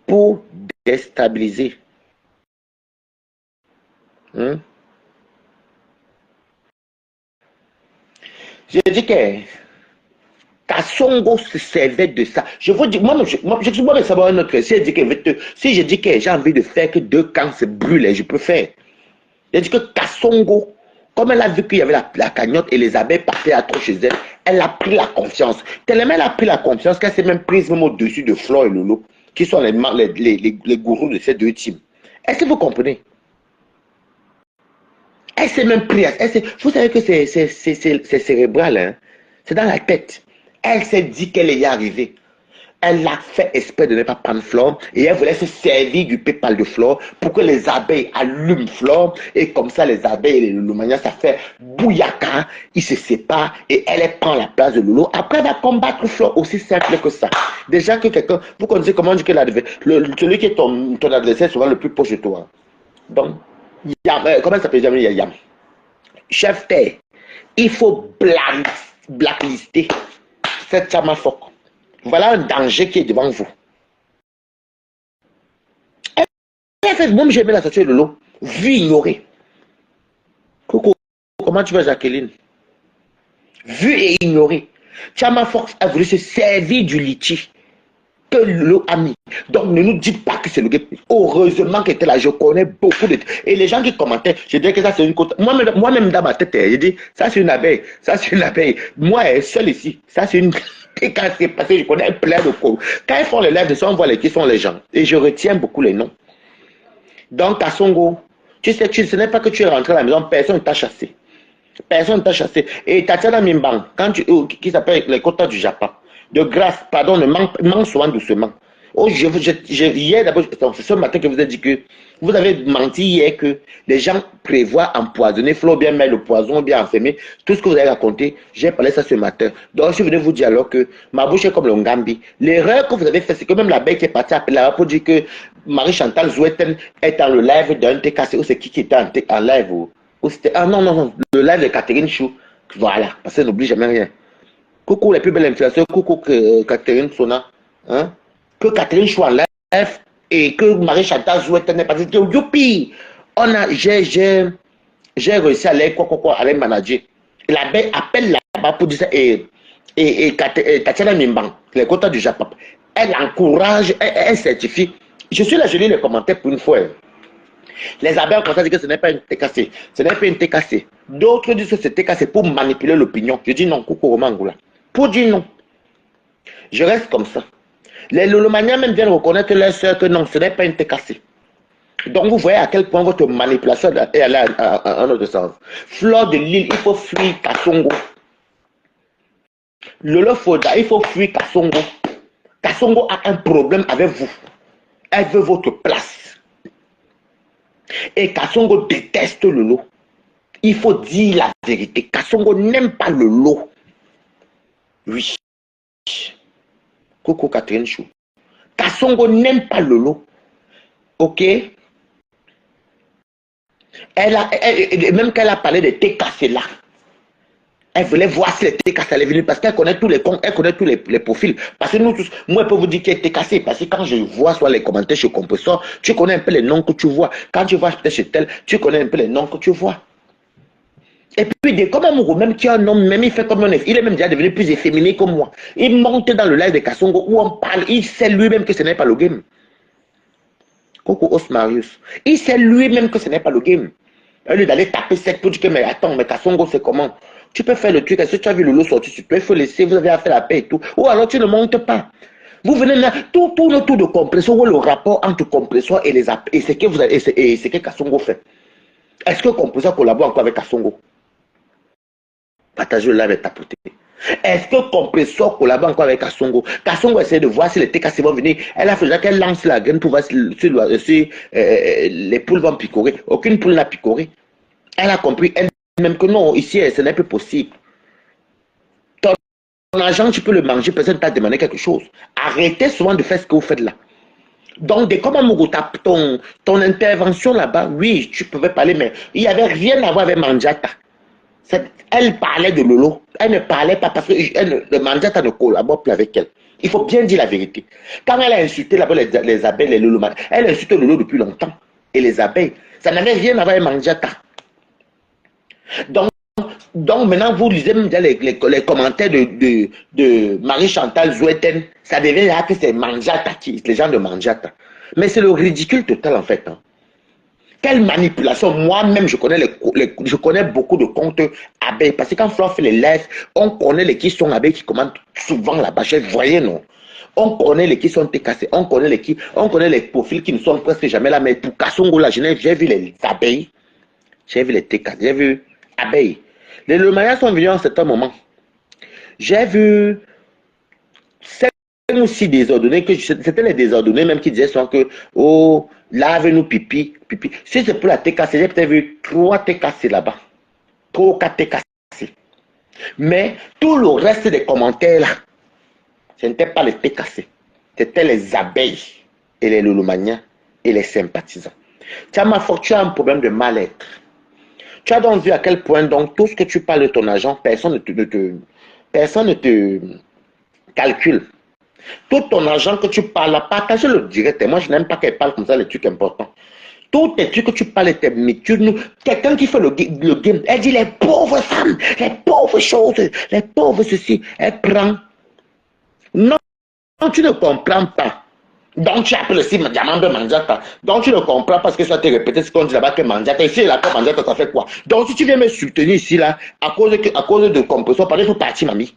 pour déstabiliser. J'ai dit que Kasongo se servait de ça. Je vous dis, moi, je suis bon de savoir un autre. Si je dis que j'ai envie de faire que 2 camps se brûlent, je peux faire. J'ai dit que Kasongo, comme elle a vu qu'il y avait la cagnotte et les abeilles partaient à trop chez elle, elle a pris la confiance. Tellement elle a pris la confiance qu'elle s'est même prise même au-dessus de Flo et Lolo, qui sont les gourous de ces 2 teams. Est-ce que vous comprenez? Elle s'est même prise. Vous savez que c'est cérébral, hein? C'est dans la tête. Elle s'est dit qu'elle y est arrivée. Elle a fait exprès de ne pas prendre Flore et elle voulait se servir du pétale de Flore pour que les abeilles allument Flore et comme ça les abeilles et le Lomania ça fait bouillaka, ils se séparent et elle prend la place de Lolo. Après elle va combattre Flore aussi simple que ça. Déjà que quelqu'un, vous connaissez comment dire que celui qui est ton adversaire est souvent le plus proche de toi. Donc, comment ça s'appelle Yam? Chef terre, il faut blacklister cette Chamafok. Voilà un danger qui est devant vous. Elle fait même j'aimais la statue de l'eau. Vu ignorée. Coucou, comment tu vas Jacqueline? Vu et ignorée. Chamafok a voulu se servir du litchi que l'eau a mis. Donc ne nous dites pas que c'est le gars. Heureusement qu'il était là. Je connais beaucoup de... Et les gens qui commentaient, je dis que ça c'est une côte. Moi-même dans ma tête, je dis, ça c'est une abeille. Ça c'est une abeille. Moi, seul ici, ça c'est une... Et quand c'est passé, je connais plein de cours. Quand ils font les lèvres, on voit qui sont les gens. Et je retiens beaucoup les noms. Donc, Kasongo, tu sais, ce n'est pas que tu es rentré à la maison, personne ne t'a chassé. Personne ne t'a chassé. Et Tatiana Mimbang, qui s'appelle les quotas du Japon, de grâce, pardon, ne manque souvent doucement. Oh, hier, d'abord, c'est ce matin que je vous ai dit que vous avez menti hier que les gens prévoient empoisonner Flo, bien mettre le poison, bien enfermer. Tout ce que vous avez raconté, j'ai parlé ça ce matin. Donc, je venais vous dire alors que ma bouche est comme le Ngambi. L'erreur que vous avez faite, c'est que même l'abeille qui est partie appeler là pour dire que Marie-Chantal Zouetten est dans le live d'un TKC, ou c'est qui était en live, ou c'était, ah non, non, non, le live de Catherine Chou. Voilà, parce qu'elle n'oublie jamais rien. Coucou les plus belles influenceurs, coucou Catherine Sona. Hein? Que Catherine soit en live et que Marie-Chantal Zouetten n'est pas dit. Youpi! J'ai réussi à aller manager. La baie appelle là-bas pour dire ça. Et Tatiana Mimban, les quotas du Japon, elle encourage, elle certifie. Je suis là, je lis les commentaires pour une fois. Les abeilles ont commencé à dire que ce n'est pas une TKC. Ce n'est pas une TKC. D'autres disent que c'est TKC pour manipuler l'opinion. Je dis non, coucou Romangoula. Pour dire non. Je reste comme ça. Les Lolomaniens même viennent reconnaître leur soeur que non, ce n'est pas une TKC. Donc vous voyez à quel point votre manipulation est allée en autre sens. Fleur de Lille, il faut fuir Kassongo. Lolo Foda, il faut fuir Kassongo. Kassongo a un problème avec vous. Elle veut votre place. Et Kassongo déteste Lolo. Il faut dire la vérité. Kassongo n'aime pas Lolo. Oui. Coucou Catherine Chou. Kassongo n'aime pas Lolo. Ok? Même qu'elle a parlé de TKC là. Elle voulait voir si les TKC allaient venir parce qu'elle connaît tous les comptes, elle connaît tous les profils. Parce que nous tous, moi, je peux vous dire qu'elle est TKC. Parce que quand je vois soit les commentaires chez Compressor, tu connais un peu les noms que tu vois. Quand tu vois peut-être chez tel, tu connais un peu les noms que tu vois. Et puis, comme un même qui a un homme, même il fait comme un il est même déjà devenu plus efféminé que moi. Il monte dans le live de Kassongo où on parle, il sait lui-même que ce n'est pas le game. Coucou Osmarius. Il sait lui-même que ce n'est pas le game. Au lieu d'aller taper cette pour dire que, mais attends, mais Kassongo, c'est comment? Tu peux faire le truc, est-ce que tu as vu le lot sortir sur toi? Il faut laisser, vous avez à faire la paix et tout. Ou alors tu ne montes pas. Vous venez là, tout le tour de compresseur, ou le rapport entre compresseur et ce que vous avez, et ce que Kassongo fait. Est-ce que compresseur collabore encore avec Kassongo? Partagez le live et tapotez. Est-ce que compresseur collabore encore avec Kassongo? Kassongo essaie de voir si les TKC vont venir. Elle a fait déjà qu'elle lance la graine pour voir si les poules vont picorer. Aucune poule n'a picoré. Elle a compris elle-même que non, ici, ce n'est plus possible. Ton argent, tu peux le manger, personne ne t'a demandé quelque chose. Arrêtez souvent de faire ce que vous faites là. Donc, dès comme ton intervention là-bas, oui, tu pouvais parler, mais il n'y avait rien à voir avec Mandiata. Elle parlait de Lolo. Elle ne parlait pas parce que le Mandiata ne collabore plus avec elle. Il faut bien dire la vérité. Quand elle a insulté là-bas les abeilles, les Lolo, elle a insulté Lolo depuis longtemps. Et les abeilles, ça n'avait rien à voir avec Mandiata. Donc maintenant, vous lisez même les commentaires de Marie-Chantal Zouetten. Ça devient là que c'est Mandiata, les gens de Mandiata. Mais c'est le ridicule total en fait. Hein. Quelle manipulation. Moi-même, je connais beaucoup de comptes abeilles. Parce que quand Flore fait les lives, on connaît les qui sont abeilles qui commandent souvent là-bas. Vous voyez, non? On connaît les qui sont TKC. On connaît les profils qui ne sont presque jamais là. Mais pour Kassongo, là, j'ai vu les abeilles. J'ai vu les TKC. J'ai vu abeilles. Les Lomaniens sont venus en un certain moment. J'ai vu 5 ou 6 désordonnés, c'était les désordonnés même qui disaient souvent que, oh, lave-nous pipi, pipi. Si c'est pour la TKC, j'ai peut-être vu 3 TKC là-bas. 3 ou 4 TKC. Mais tout le reste des commentaires là, ce n'était pas les TKC. C'était les abeilles et les Lolomaniens et les sympathisants. Tu as un problème de mal-être. Tu as donc vu à quel point, donc, tout ce que tu parles de ton argent, personne ne te calcule. Tout ton argent que tu parles, partage-le direct. Moi, je n'aime pas qu'elle parle comme ça, les trucs importants. Tous les trucs que tu parles, quelqu'un qui fait le game, elle dit les pauvres femmes, les pauvres choses, les pauvres ceci. Elle prend. Non, tu ne comprends pas. Donc tu appelles aussi diamant de Mandiata. Donc tu ne comprends pas parce que ça te répété ce qu'on dit là-bas que Mandiata. Ici, là, que Mandiata, ça fait quoi? Donc si tu viens me soutenir ici, là, à cause de compression, par exemple, parti, mamie.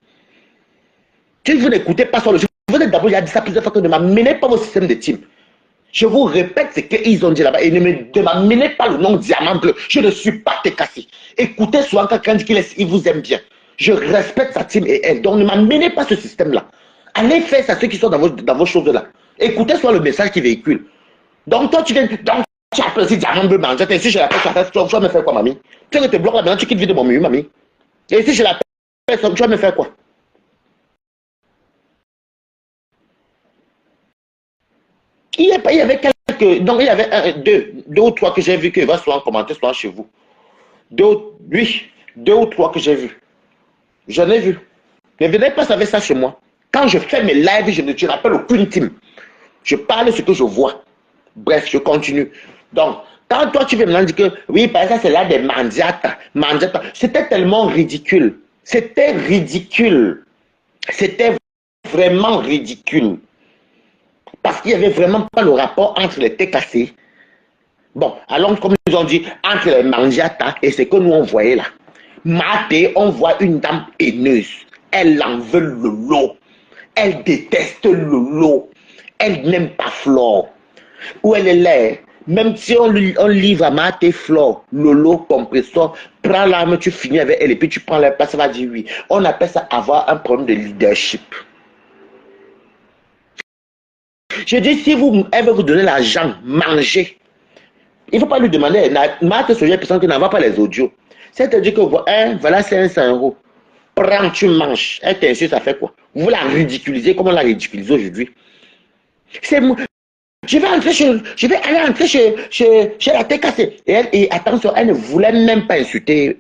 Si vous n'écoutez pas ça, vous êtes d'abord, il y a dit ça plusieurs fois que ne m'amenez pas vos systèmes de team. Je vous répète ce qu'ils ont dit là-bas et ne m'amenez pas le nom diamant bleu. Je ne suis pas TKC. Écoutez souvent quand quelqu'un dit qu'il vous aime bien. Je respecte sa team et elle. Donc ne m'amenez pas ce système-là. Allez faire ça ceux qui sont dans vos choses-là. Écoutez soit le message qui véhicule. Donc toi, tu viens, donc tu appelles aussi diamant bleu manger. Et si je l'appelle, tu vas me faire quoi, mamie? Tu veux que te bloques là maintenant, tu quittes vie de mon milieu, mamie. Et si je l'appelle, tu vas me faire quoi? Il y avait quelques, donc il y avait deux ou trois que j'ai vu que va souvent commenter, souvent chez vous. Oui, deux ou trois que j'ai vu. J'en ai vu. Ne venez pas avec ça chez moi. Quand je fais mes lives, je ne rappelle aucune team. Je parle ce que je vois. Bref, je continue. Donc, quand toi tu veux me dire que oui, par exemple, c'est là des mandiatas. C'était tellement ridicule. C'était ridicule. C'était vraiment ridicule. Parce qu'il n'y avait vraiment pas le rapport entre les TKC. Bon, alors comme ils ont dit, entre les mandiatas et ce que nous on voyait là. Maté, on voit une dame haineuse. Elle en veut Lolo. Elle déteste Lolo. Elle n'aime pas Flore. Où elle est là, même si on livre à Maté Flore, Lolo, compresseur, prends l'arme, tu finis avec elle et puis tu prends la place, ça va dire oui. On appelle ça avoir un problème de leadership. Je dis, si elle veut vous donner l'argent, mangez. Il ne faut pas lui demander. Maté, c'est une personne qui n'envoie pas les audios. C'est-à-dire que voilà, c'est 500 €. Prends, tu manges. Elle t'insulte, ça fait quoi? Vous la ridiculisez comme on la ridiculise aujourd'hui. Je vais aller entrer chez la TKC. Et attention, elle ne voulait même pas insulter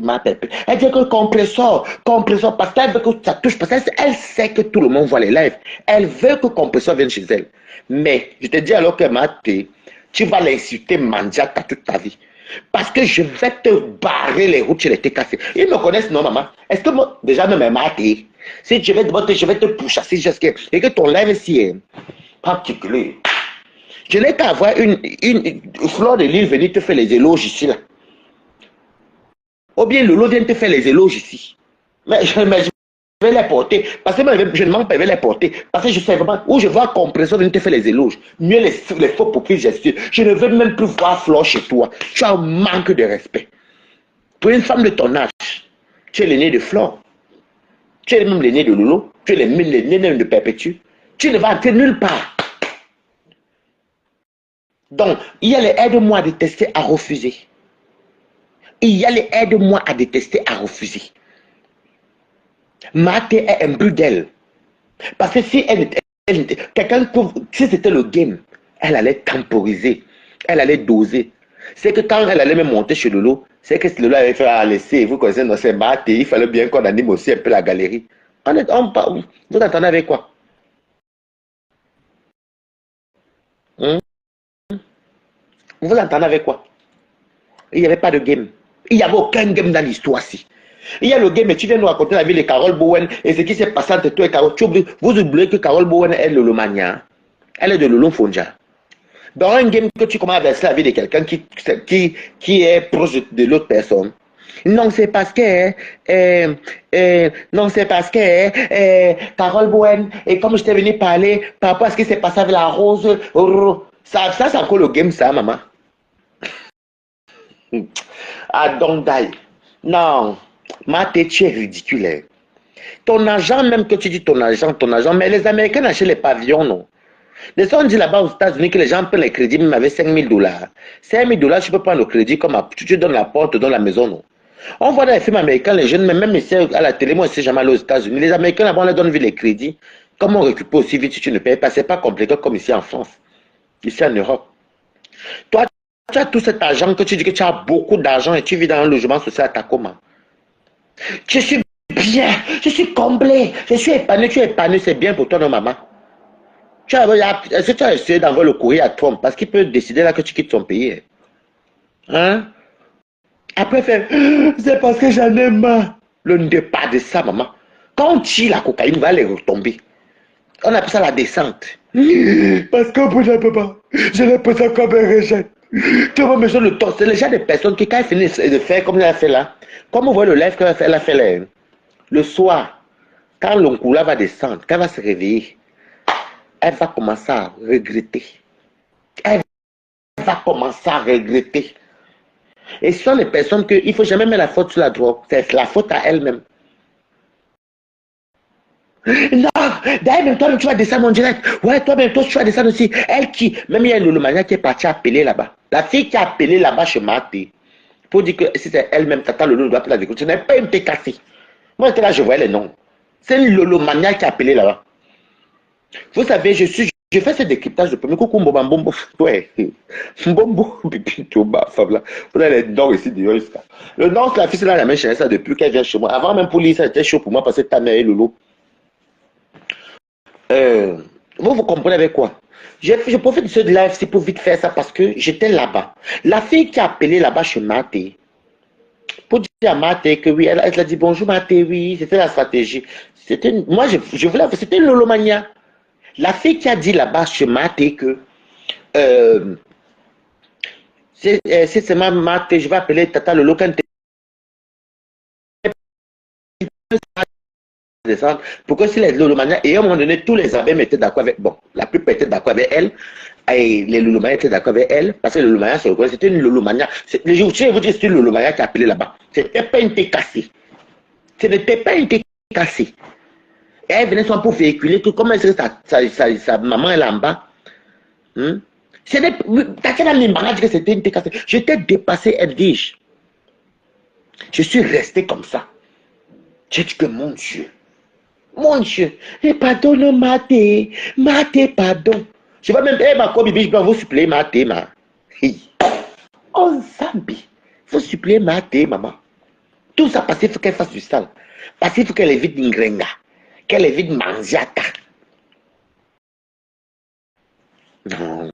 ma pépé. Elle dit que compresseur, parce qu'elle veut que ça touche, parce qu'elle sait que tout le monde voit les lives. Elle veut que compresseur vienne chez elle. Mais je te dis alors que Maté, tu vas l'insulter Mandiata toute ta vie. Parce que je vais te barrer les routes chez les TKC. Ils me connaissent, non, maman? Est-ce que moi, déjà, même Maté, si je vais te pourchasser jusqu'à. Et que ton live ici est particulier. Je n'ai qu'à avoir une Flore de Lille venir te faire les éloges ici, là. Ou bien Lolo vient te faire les éloges ici. Mais je vais les porter. Parce que je ne manque pas, je vais les porter. Parce que je sais vraiment où je vois Compresseur venir te faire les éloges. Mieux les faux pour qu'ils gestion. Je ne veux même plus voir Flore chez toi. Tu as un manque de respect. Pour une femme de ton âge, tu es l'aîné de Flore. Tu es même l'aîné de Lolo. Tu es l'aîné de Perpétue. Tu ne vas entrer nulle part. Donc, il y a les aide-moi à détester, à refuser. Il y a les aide-moi à détester, à refuser. Maté est un but d'elle. Parce que si si c'était le game, elle allait temporiser, elle allait doser. C'est que quand elle allait me monter chez Lolo, c'est que si Lolo avait fait laisser, vous connaissez, non, c'est Maté, il fallait bien qu'on anime aussi un peu la galerie. Vous entendez avec quoi? Vous entendez avec quoi? Il n'y avait pas de game. Il n'y avait aucun game dans l'histoire-ci. Il y a le game, mais tu viens nous raconter la vie de Carole Bowen et ce qui s'est passé entre toi et Carole. Vous oubliez que Carole Bowen est Lolomania. Elle est de Lolo Fonja. Dans un game que tu commences à verser la vie de quelqu'un qui est proche de l'autre personne. Non, c'est parce que Carole Bowen, et comme je t'ai venu parler par rapport à ce qui s'est passé avec la rose, ça c'est encore le game, ça, maman. Ah, don't die. Non, Maté, tu es ridicule. Hein. Ton argent, même que tu dis ton argent, mais les Américains achètent les pavillons, non. Les gens disent là-bas aux États-Unis que les gens prennent les crédits même avec 5 000 $. 5 000 $, tu peux prendre le crédit comme tu donnes la porte, tu donnes la maison, non. On voit dans les films américains, les jeunes, même ici à la télé, moi, je ne sais jamais aller aux États-Unis. Les Américains là-bas, on leur donne vite les crédits. Comment on récupère aussi vite si tu ne payes pas? C'est pas compliqué comme ici en France, ici en Europe. Toi, tu as tout cet argent que tu dis que tu as beaucoup d'argent et tu vis dans un logement social à Tacoma. Je suis bien, je suis comblé, je suis épanoui, tu es épanoui, c'est bien pour toi, non, maman? Est-ce que tu as essayé d'envoyer le courrier à Trump parce qu'il peut décider là que tu quittes son pays? Hein? Après, c'est parce que j'en ai marre. Le départ de ça, maman. Quand on tire la cocaïne, va les retomber. On appelle ça la descente. Parce que vous ne peux pas. Je l'ai posé comme un rejet. Tu vois, mais le temps, c'est déjà des personnes qui, quand elles finissent de faire comme elle a fait là, comme on voit le live qu'elle a fait là, le soir, quand l'oncoula va descendre, quand elle va se réveiller, elle va commencer à regretter. Elle va commencer à regretter. Et ce sont les personnes qu'il ne faut jamais mettre la faute sur la drogue. C'est la faute à elle-même. Non, d'ailleurs, même toi, tu vas descendre en direct. Ouais, toi-même, toi, tu vas descendre aussi. Elle qui, même il y a une Lolomania qui est partie appeler là-bas. La fille qui a appelé là-bas chez Maté, pour dire que c'est elle-même, Tata Lolo, ne doit plus la découvrir. Ce n'est pas une TKC. Moi, j'étais là, je voyais les noms. C'est une Lolomania qui a appelé là-bas. Vous savez, je fais ce décryptage de premier coup, Mbombo, ouais, Mbombo, Pipitoba, femme là. Vous avez les noms ici, jusqu'à. Le nom que la fille, c'est là, la même chérie, ça depuis qu'elle vient chez moi. Avant même pour lire, ça était chaud pour moi parce que ta mère est Lolo. Vous comprenez avec quoi? Je profite de ce live, c'est pour vite faire ça parce que j'étais là-bas. La fille qui a appelé là-bas chez Maté, pour dire à Maté que oui, elle a dit bonjour Maté, oui, c'était la stratégie. Moi, je voulais, c'était une Lolomania. La fille qui a dit là-bas chez Maté que c'est ma Maté, je vais appeler Tata Lolo quand descendre pour que si les Lolomania, et à un moment donné, tous les abbés étaient d'accord avec, bon, la plupart étaient d'accord avec elle, et les Lolomania étaient d'accord avec elle, parce que les Lolomania, c'était une Lolomania. Je vais vous dire, c'est une Lolomania qui a appelé là-bas. C'était pas une TKC. Ce n'était pas une TKC. Et elle venait soit pour véhiculer que comment est-ce que sa maman est là en bas. T'as quel âme dit que c'était une TKC. J'étais dépassé, elle dit. Je suis resté comme ça. J'ai dit que mon Dieu, et pardonne Maté, pardon. Je vais même, ma bibi, je dois vous supplier Maté, ma. Oh, Zambi, vous supplier Maté, maman. Tout ça parce qu'il faut qu'elle fasse du sale. Parce qu'il faut qu'elle évite Ngrenga, qu'elle évite Manziaka. Non.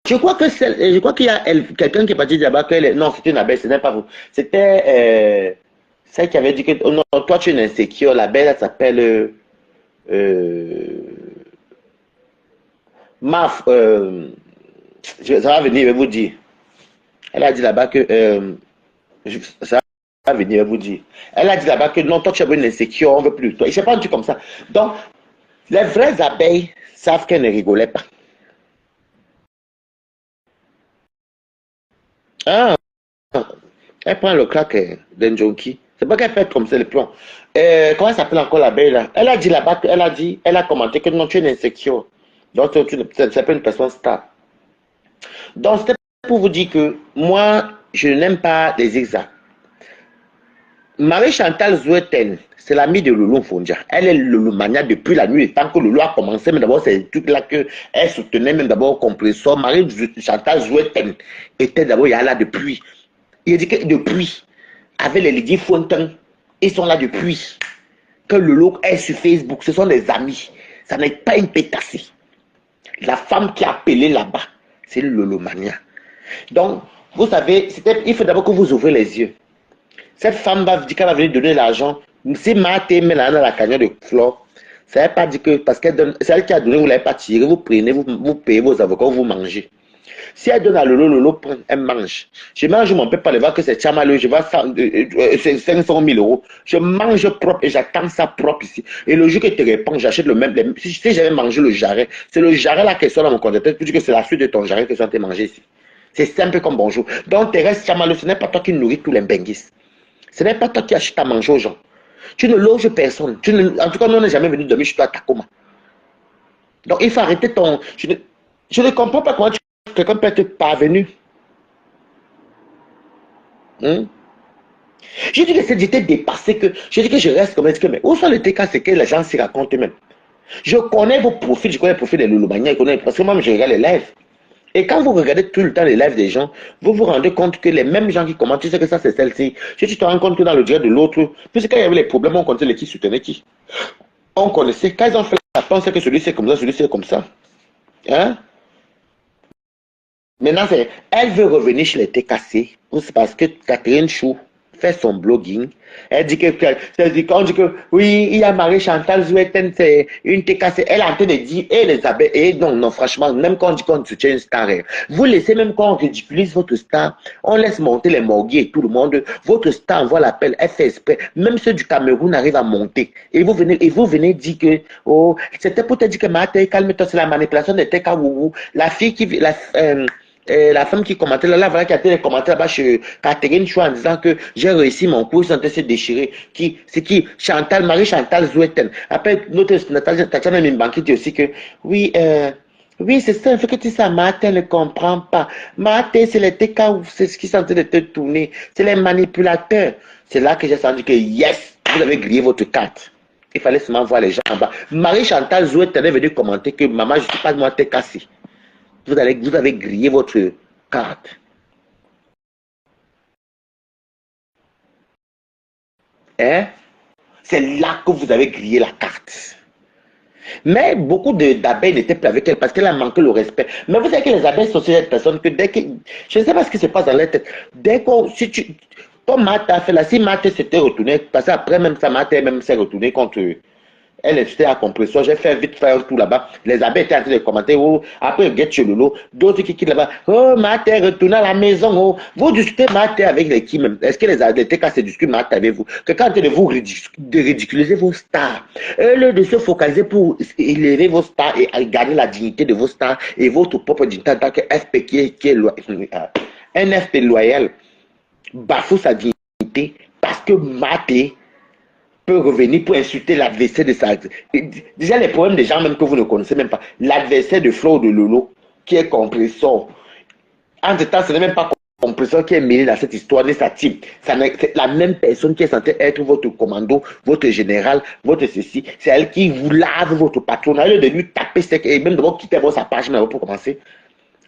Je crois qu'il y a quelqu'un qui est parti là-bas. Non, c'était une abeille, ce n'est pas vous. C'était celle qui avait dit que oh non, toi tu es une insécure. L'abeille, elle s'appelle Maf. Ça va venir, je vais vous dire. Elle a dit là-bas que ça va venir, je vais vous dire. Elle a dit là-bas que non, toi tu es une insécure, on ne veut plus. Toi. Je ne sais pas un truc comme ça. Donc, les vraies abeilles savent qu'elles ne rigolaient pas. Ah, elle prend le claque d'un junkie. C'est pas qu'elle fait comme ça le plan. Comment elle s'appelle encore l'abeille là? Elle a dit là-bas, elle a commenté que non, tu es une insécure. Donc, c'est pas une personne stable. Donc, c'était pour vous dire que moi, je n'aime pas les zigzags. Marie-Chantal Zoueten, c'est l'amie de Loulou Fondia. Elle est Loulou-mania depuis la nuit. Tant que Loulou a commencé, mais d'abord, c'est des trucs-là qu'elle soutenait, même d'abord au compresseur. Marie-Chantal Zoueten était d'abord là depuis. Il a dit que depuis, avec les Lydie Fontaine, ils sont là depuis. Que Loulou est sur Facebook, ce sont des amis. Ça n'est pas une pétassée. La femme qui a appelé là-bas, c'est le Loulou-mania. Donc, vous savez, il faut d'abord que vous ouvrez les yeux. Cette femme va dire qu'elle va venir donner l'argent. Si Maté met dans la cagnotte de Flore, ça ne veut pas dire que parce qu'elle donne, c'est elle qui a donné, vous ne l'avez pas tiré, vous prenez, vous payez vos avocats, vous mangez. Si elle donne à Lolo prend, elle mange. Je mange mon pain par le voir que c'est Chamalou, je vais c'est 500 000 euros. Je mange propre et j'attends ça propre ici. Et le jour que tu réponds, j'achète le même. Si j'avais mangé le jarret, c'est le jarret là qui est dans mon conteneur. Tu dis que c'est la suite de ton jarret que tu as mangé ici. C'est simple comme bonjour. Donc, Thérèse Chamalou, ce n'est pas toi qui nourris tous les benguis. Ce n'est pas toi qui achètes à manger aux gens. Tu ne loges personne. En tout cas, nous, on n'est jamais venu dormir chez toi à Takoma. Donc, il faut arrêter ton... Je ne comprends pas comment quelqu'un peut être parvenu. J'ai dit que j'étais dépassé, j'ai dit que je reste comme ça. Mais où sont les TK, c'est que les gens s'y racontent eux-mêmes. Je connais vos profils, je connais les profils des Loulomania, parce que moi, je regarde les lives. Et quand vous regardez tout le temps les lives des gens, vous vous rendez compte que les mêmes gens qui commentent, tu sais que ça c'est celle-ci. Si tu te rends compte que dans le direct de l'autre, puisque quand il y avait les problèmes, on connaissait qui soutenait qui. On connaissait, quand ils ont fait la pensée que celui-ci est comme ça, celui-ci est comme ça. Hein? Maintenant, elle veut revenir chez les TKC, c'est parce que Catherine Chou fait son blogging. Elle dit qu'on dit que oui, il y a Marie-Chantal Zoueten, c'est une TKC. Elle est en train de dire, et les abeilles, et non, franchement, même quand on dit qu'on soutient une star, vous laissez même quand on ridiculise votre star, on laisse monter les morguiers et tout le monde, votre star envoie l'appel, elle fait exprès. Même ceux du Cameroun arrivent à monter. Et vous venez dire que, oh, c'était pour te dire que Maté, calme-toi, c'est la manipulation de TK Wougou. La fille qui, la femme qui commentait là, voilà, qui a fait les commentaires là-bas chez Catherine Chou en disant que j'ai réussi mon cours, ils sont en train de se déchirer. C'est qui? Chantal, Marie-Chantal Zoueten. Après, notre Tatiana Mimbanki dit aussi que, oui, oui, c'est ça, il faut que tu sais, Martin ne comprend pas. Martin, c'est les TK, c'est ce qui sont en train de te tourner. C'est les manipulateurs. C'est là que j'ai senti que, yes, vous avez grillé votre carte. Il fallait seulement voir les gens en bas. Marie-Chantal Zoueten est venue commenter que, maman, je ne suis pas moi, t'es cassé. Vous avez grillé votre carte. Hein? C'est là que vous avez grillé la carte. Mais beaucoup d'abeilles n'étaient plus avec elle parce qu'elle a manqué le respect. Mais vous savez que les abeilles sont ces personnes que dès que... Je ne sais pas ce qui se passe dans leur tête. Dès qu'on... Si tu... Comme Marthe a fait là, si Marthe s'était retournée, parce qu'après même ça, Marthe même s'est retournée contre eux. Elle était à compression, j'ai fait vite faire tout là-bas. Les abeilles étaient en train de commenter. Oh, après, get chez Lolo. D'autres qui quittent là-bas. Oh, Marthe est retournée à la maison. Oh, vous discutez Marthe avec les qui même? Est-ce que les TK se discutent Marthe avec vous? Quelqu'un de vous ridiculiser vos stars. Au lieu de se focaliser pour élever vos stars et garder la dignité de vos stars et votre propre dignité en tant que FP qui est un FP loyal, bafoue sa dignité parce que Marthe peut revenir pour insulter l'adversaire de sa... Déjà, les problèmes des gens même que vous ne connaissez même pas. L'adversaire de Flo de Lolo, qui est compresseur. En ce temps, ce n'est même pas compresseur qui est mêlé dans cette histoire de sa team. C'est la même personne qui est censée être votre commando, votre général, votre ceci. C'est elle qui vous lave votre patron. Elle est de lui taper sec et même de quitter sa page même pour commencer.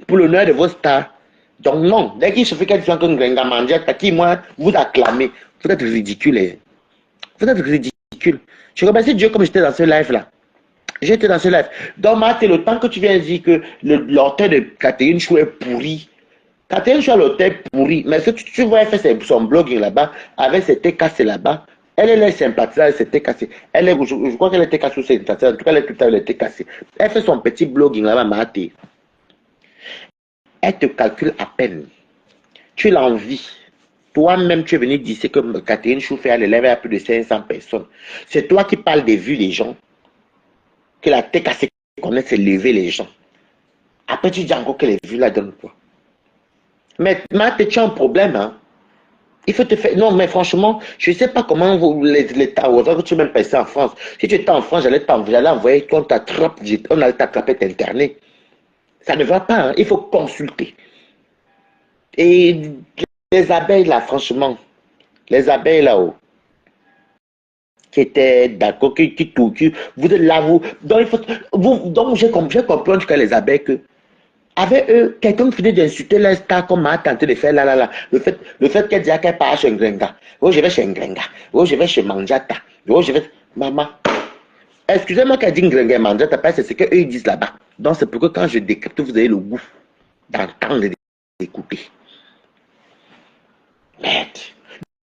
Pour l'honneur de vos stars. Donc non, dès qu'il se fait quelque chose comme Grenga Mandiata, qui moi vous acclamez, vous êtes ridicule. Vous êtes ridicule. Je remercie Dieu comme j'étais dans ce live-là. J'étais dans ce live. Donc, Marthe, le temps que tu viens de dire que l'auteur de Catherine Chou est pourri. Catherine Chou a l'auteur pourri. Mais si tu vois, elle fait son blogging là-bas, avec ses TKC là-bas, elle est sympathisante avec ses TKC. Je crois qu'elle est TKC ou sympathisante. En tout cas, elle est tout à l'heure TKC. Elle fait son petit blogging là-bas, Marthe. Elle te calcule à peine. Tu l'envies. Toi-même, tu es venu dire que Catherine Chou fait l'élève à plus de 500 personnes. C'est toi qui parles des vues des gens. Que la TKC connaît, c'est lever les gens. Après, tu dis encore que les vues la donnent quoi. Mais Marthe, tu as un problème. Hein? Il faut te faire... Non, mais franchement, je ne sais pas comment les Tao, que tu es même passé en France. Si tu étais en France, j'allais envoyer, quand t'attrape, on allait t'attraper, t'interner. Ça ne va pas. Hein? Il faut consulter. Et... Les abeilles là, franchement, les abeilles là-haut, qui étaient d'accord, qui vous êtes là, donc j'ai compris que les abeilles que, avec eux, quelqu'un finit d'insulter les stars comme m'a tenté de faire là, le fait qu'elle dit qu'elle part chez un Grenga, oh je vais chez un Grenga, oh je vais chez Manjata, oh je vais, maman, excusez-moi qu'elle dit Grenga et Manjata, parce que c'est ce qu'eux ils disent là-bas, donc c'est pour que quand je décrypte, vous avez le goût d'entendre et d'écouter. Merde.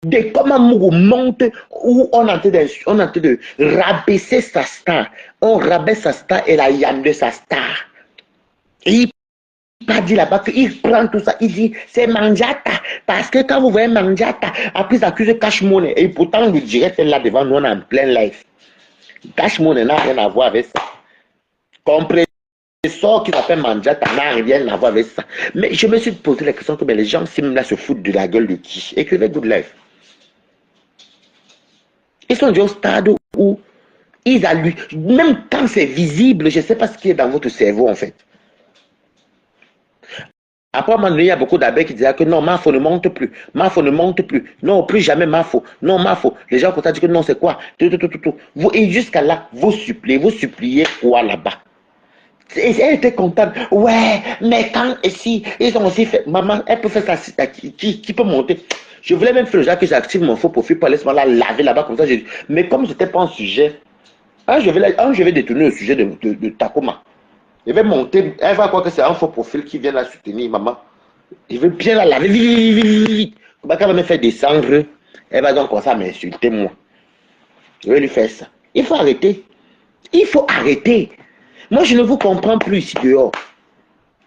Dès comment Mougou monte où on est en train de rabaisser sa star. On rabaisse sa star et la yam de sa star. Et il pas dit là-bas qu'il prend tout ça. Il dit c'est Manjata. Parce que quand vous voyez Manjata, après il accuse Cash Money. Et pourtant le direct est là devant nous, on est en plein live. Cash Money n'a rien à voir avec ça. Comprenez. Sort qui s'appelle Manjata n'a rien à voir avec ça. Mais je me suis posé la question que les gens là se foutent de la gueule de qui? Écrivez Good Life. Ils sont déjà au stade où ils allument. Même quand c'est visible, je ne sais pas ce qui est dans votre cerveau en fait. Après, à un moment donné, il y a beaucoup d'abeilles qui disaient que non, Mafo ne monte plus. Mafo ne monte plus. Non, plus jamais Mafo. Non, Mafo. Les gens ont dit que non, c'est quoi? Vous, et jusqu'à là, vous suppliez quoi là-bas? Et elle était contente. Ouais, mais quand ici, ils ont aussi fait. Maman, elle peut faire ça. Qui peut monter? Je voulais même faire le genre que j'active mon faux profil pour aller se la laver là-bas comme ça. Mais comme ce n'était pas un sujet, je vais détourner le sujet de Takoma. Je vais monter. Elle va croire que c'est un faux profil qui vient la soutenir, maman. Je veux bien la laver vite. Quand elle va me faire descendre, elle va donc commencer à m'insulter, moi. Je vais lui faire ça. Il faut arrêter. Il faut arrêter. Moi, je ne vous comprends plus ici dehors.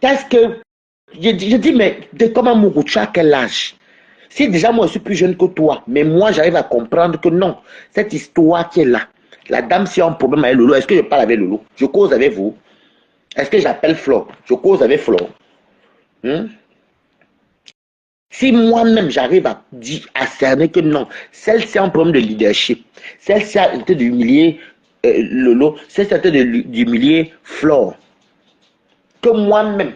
Qu'est-ce que... Je dis, mais de comment Mougoucha, à quel âge? Si déjà moi je suis plus jeune que toi, mais moi j'arrive à comprendre que non, cette histoire qui est là, la dame si a un problème avec Lolo, est-ce que je parle avec Lolo? Je cause avec vous? Est-ce que j'appelle Flo? Je cause avec Flo? Hein? Si moi-même j'arrive à cerner que non, celle-ci a un problème de leadership, celle-ci a été d'humilier Lolo, celle-ci a été d'humilier Flore, que moi-même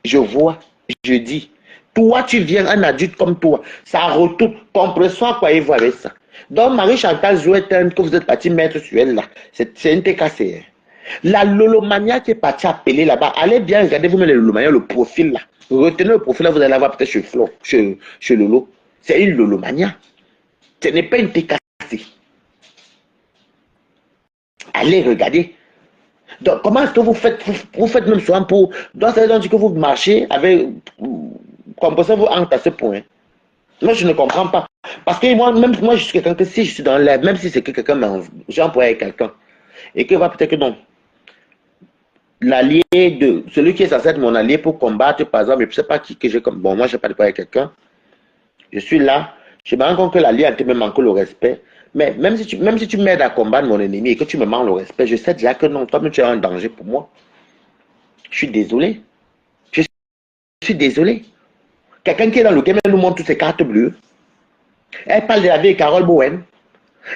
je vois, je dis, toi tu viens, un adulte comme toi, ça retourne, comprenez-vous à quoi il voit avec ça. Donc Marie-Chantal Jouet, que vous êtes parti mettre sur elle là, c'est une TKC. La Lolomania qui est partie appeler là-bas, allez bien regarder vous-même le Lolomania, le profil là. Retenez le profil là, vous allez l'avoir peut-être chez Flo, chez Lolo. C'est une Lolomania. Ce n'est pas une TKC. Allez regarder. Donc, comment est-ce que vous faites même soin pour. Donc, ça veut dire que vous marchez avec. Comme ça, vous entrez à ce point. Moi, je ne comprends pas. Parce que moi, je suis quelqu'un que si je suis dans l'air, même si c'est que quelqu'un j'ai employé quelqu'un, et que va peut-être que non. L'allié de celui qui est censé être mon allié pour combattre, par exemple, je ne sais pas qui que j'ai comme. Bon, moi, je n'ai pas de problème avec quelqu'un. Je suis là. Je me rends compte que l'allié me manque le respect. Mais même si tu m'aides à combattre mon ennemi et que tu me manques le respect, je sais déjà que non, toi-même, tu es un danger pour moi. Je suis désolé. Je suis désolé. Quelqu'un qui est dans le game, elle nous montre toutes ses cartes bleues. Elle parle de la vieille Carole Bowen.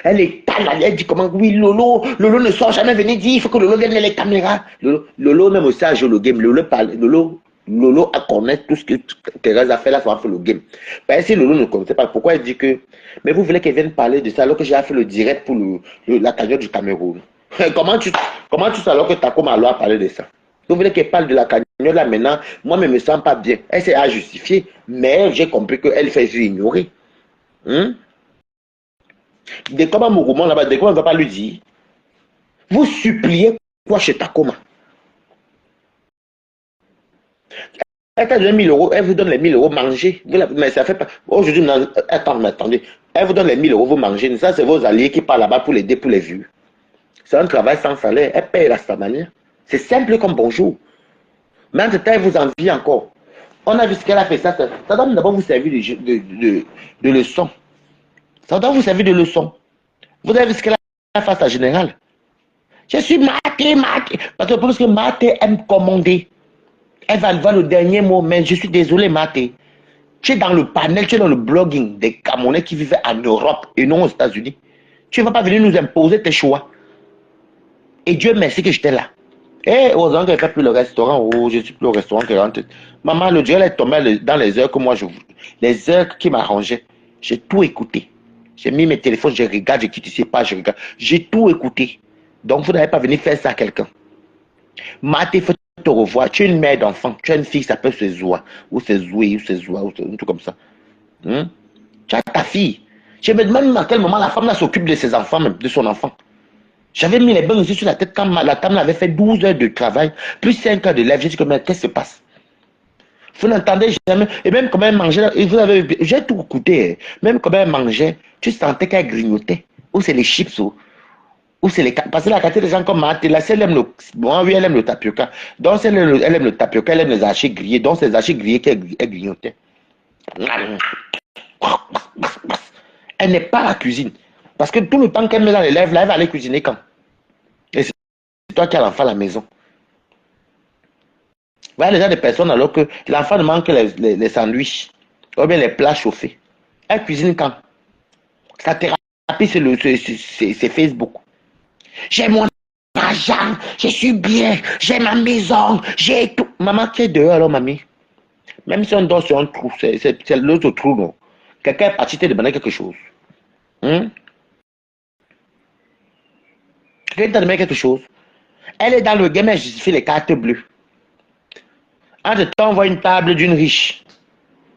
Elle étale, elle dit comment, oui, Lolo ne sort jamais venir dire, il faut que Lolo vienne les caméras. Lolo même aussi a joué le game. Lolo a connaître tout ce que Thérèse a fait là, ça a fait le game. Parce que si Lolo ne connaissait pas, pourquoi elle dit que, mais vous voulez qu'elle vienne parler de ça alors que j'ai fait le direct pour la cagnotte du Cameroun. Comment tu sais alors que Takoma a parlé de ça? Vous voulez qu'elle parle de la cagnotte là maintenant, moi je ne me sens pas bien. Elle s'est à justifier, mais j'ai compris qu'elle fait ignorer. Des combats Mougouman là-bas, des combats on ne va pas lui dire. Vous suppliez quoi chez Takoma? Elle t'a donné 1000 euros, elle vous donne les 1000 euros, mangez. Mais ça fait pas. Aujourd'hui, attendez. Elle vous donne les 1000 euros, vous mangez. Ça, c'est vos alliés qui partent là-bas pour l'aider, pour les vues. C'est un travail sans salaire. Elle paye à sa manière. C'est simple comme bonjour. Mais en tout temps, elle vous envie encore. On a vu ce qu'elle a fait. Ça doit d'abord vous servir de leçon. Ça doit vous servir de leçon. Vous avez vu ce qu'elle a fait à sa générale. Je suis marqué. Parce que Maté aime commander. Elle va avoir le dernier mot, mais je suis désolé, Maté. Tu es dans le panel, tu es dans le blogging des Camerounais qui vivent en Europe et non aux États-Unis. Tu ne vas pas venir nous imposer tes choix. Et Dieu merci que j'étais là. Et heureusement que je ne fais plus le restaurant. Oh, je ne suis plus au restaurant que rentre. Maman, le Dieu est tombé dans les heures que moi je voulais. Les heures qui m'arrangeaient. J'ai tout écouté. J'ai mis mes téléphones, je regarde, je quitte ici, pas, je regarde. J'ai tout écouté. Donc, vous n'avez pas venir faire ça à quelqu'un. Maté, il faut te revoir. Tu es une mère d'enfant. Tu as une fille qui s'appelle Zoua. Ou c'est Zoué, ou c'est Zoua, ou un truc comme ça. Tu as ta fille. Je me demande à quel moment la femme s'occupe de ses enfants, même de son enfant. J'avais mis les bains aussi sur la tête quand la table avait fait 12 heures de travail, plus 5 heures de lèvres. J'ai dit, qu'est-ce qui se passe? Vous n'entendez jamais. Et même quand elle mangeait, j'ai tout écouté. Même quand elle mangeait, tu sentais qu'elle grignotait. Ou c'est les chips, ou c'est les. Parce que la quantité des gens comme Maté, là, elle aime le. Bon, oui, elle aime le tapioca. Donc, elle aime le tapioca, elle aime les archis grillés. Donc, c'est les archis grillés qu'elle grignotait. Elle n'est pas à la cuisine. Parce que tout le temps qu'elle met dans les lèvres, là, elle va aller cuisiner quand? Et c'est toi qui as l'enfant à la maison. Voilà les gens de personnes alors que l'enfant ne manque que les sandwichs ou bien les plats chauffés. Elle cuisine quand? Sa thérapie, c'est Facebook. J'ai mon argent, je suis bien, j'ai ma maison, j'ai tout. Maman, qui est dehors alors, mamie? Même si on dort sur un trou, c'est l'autre trou, non? Quelqu'un est parti te demander quelque chose. Quelqu'un t'a demandé quelque chose. Elle est dans le game, elle justifie les cartes bleues. Entre temps, on voit une table d'une riche.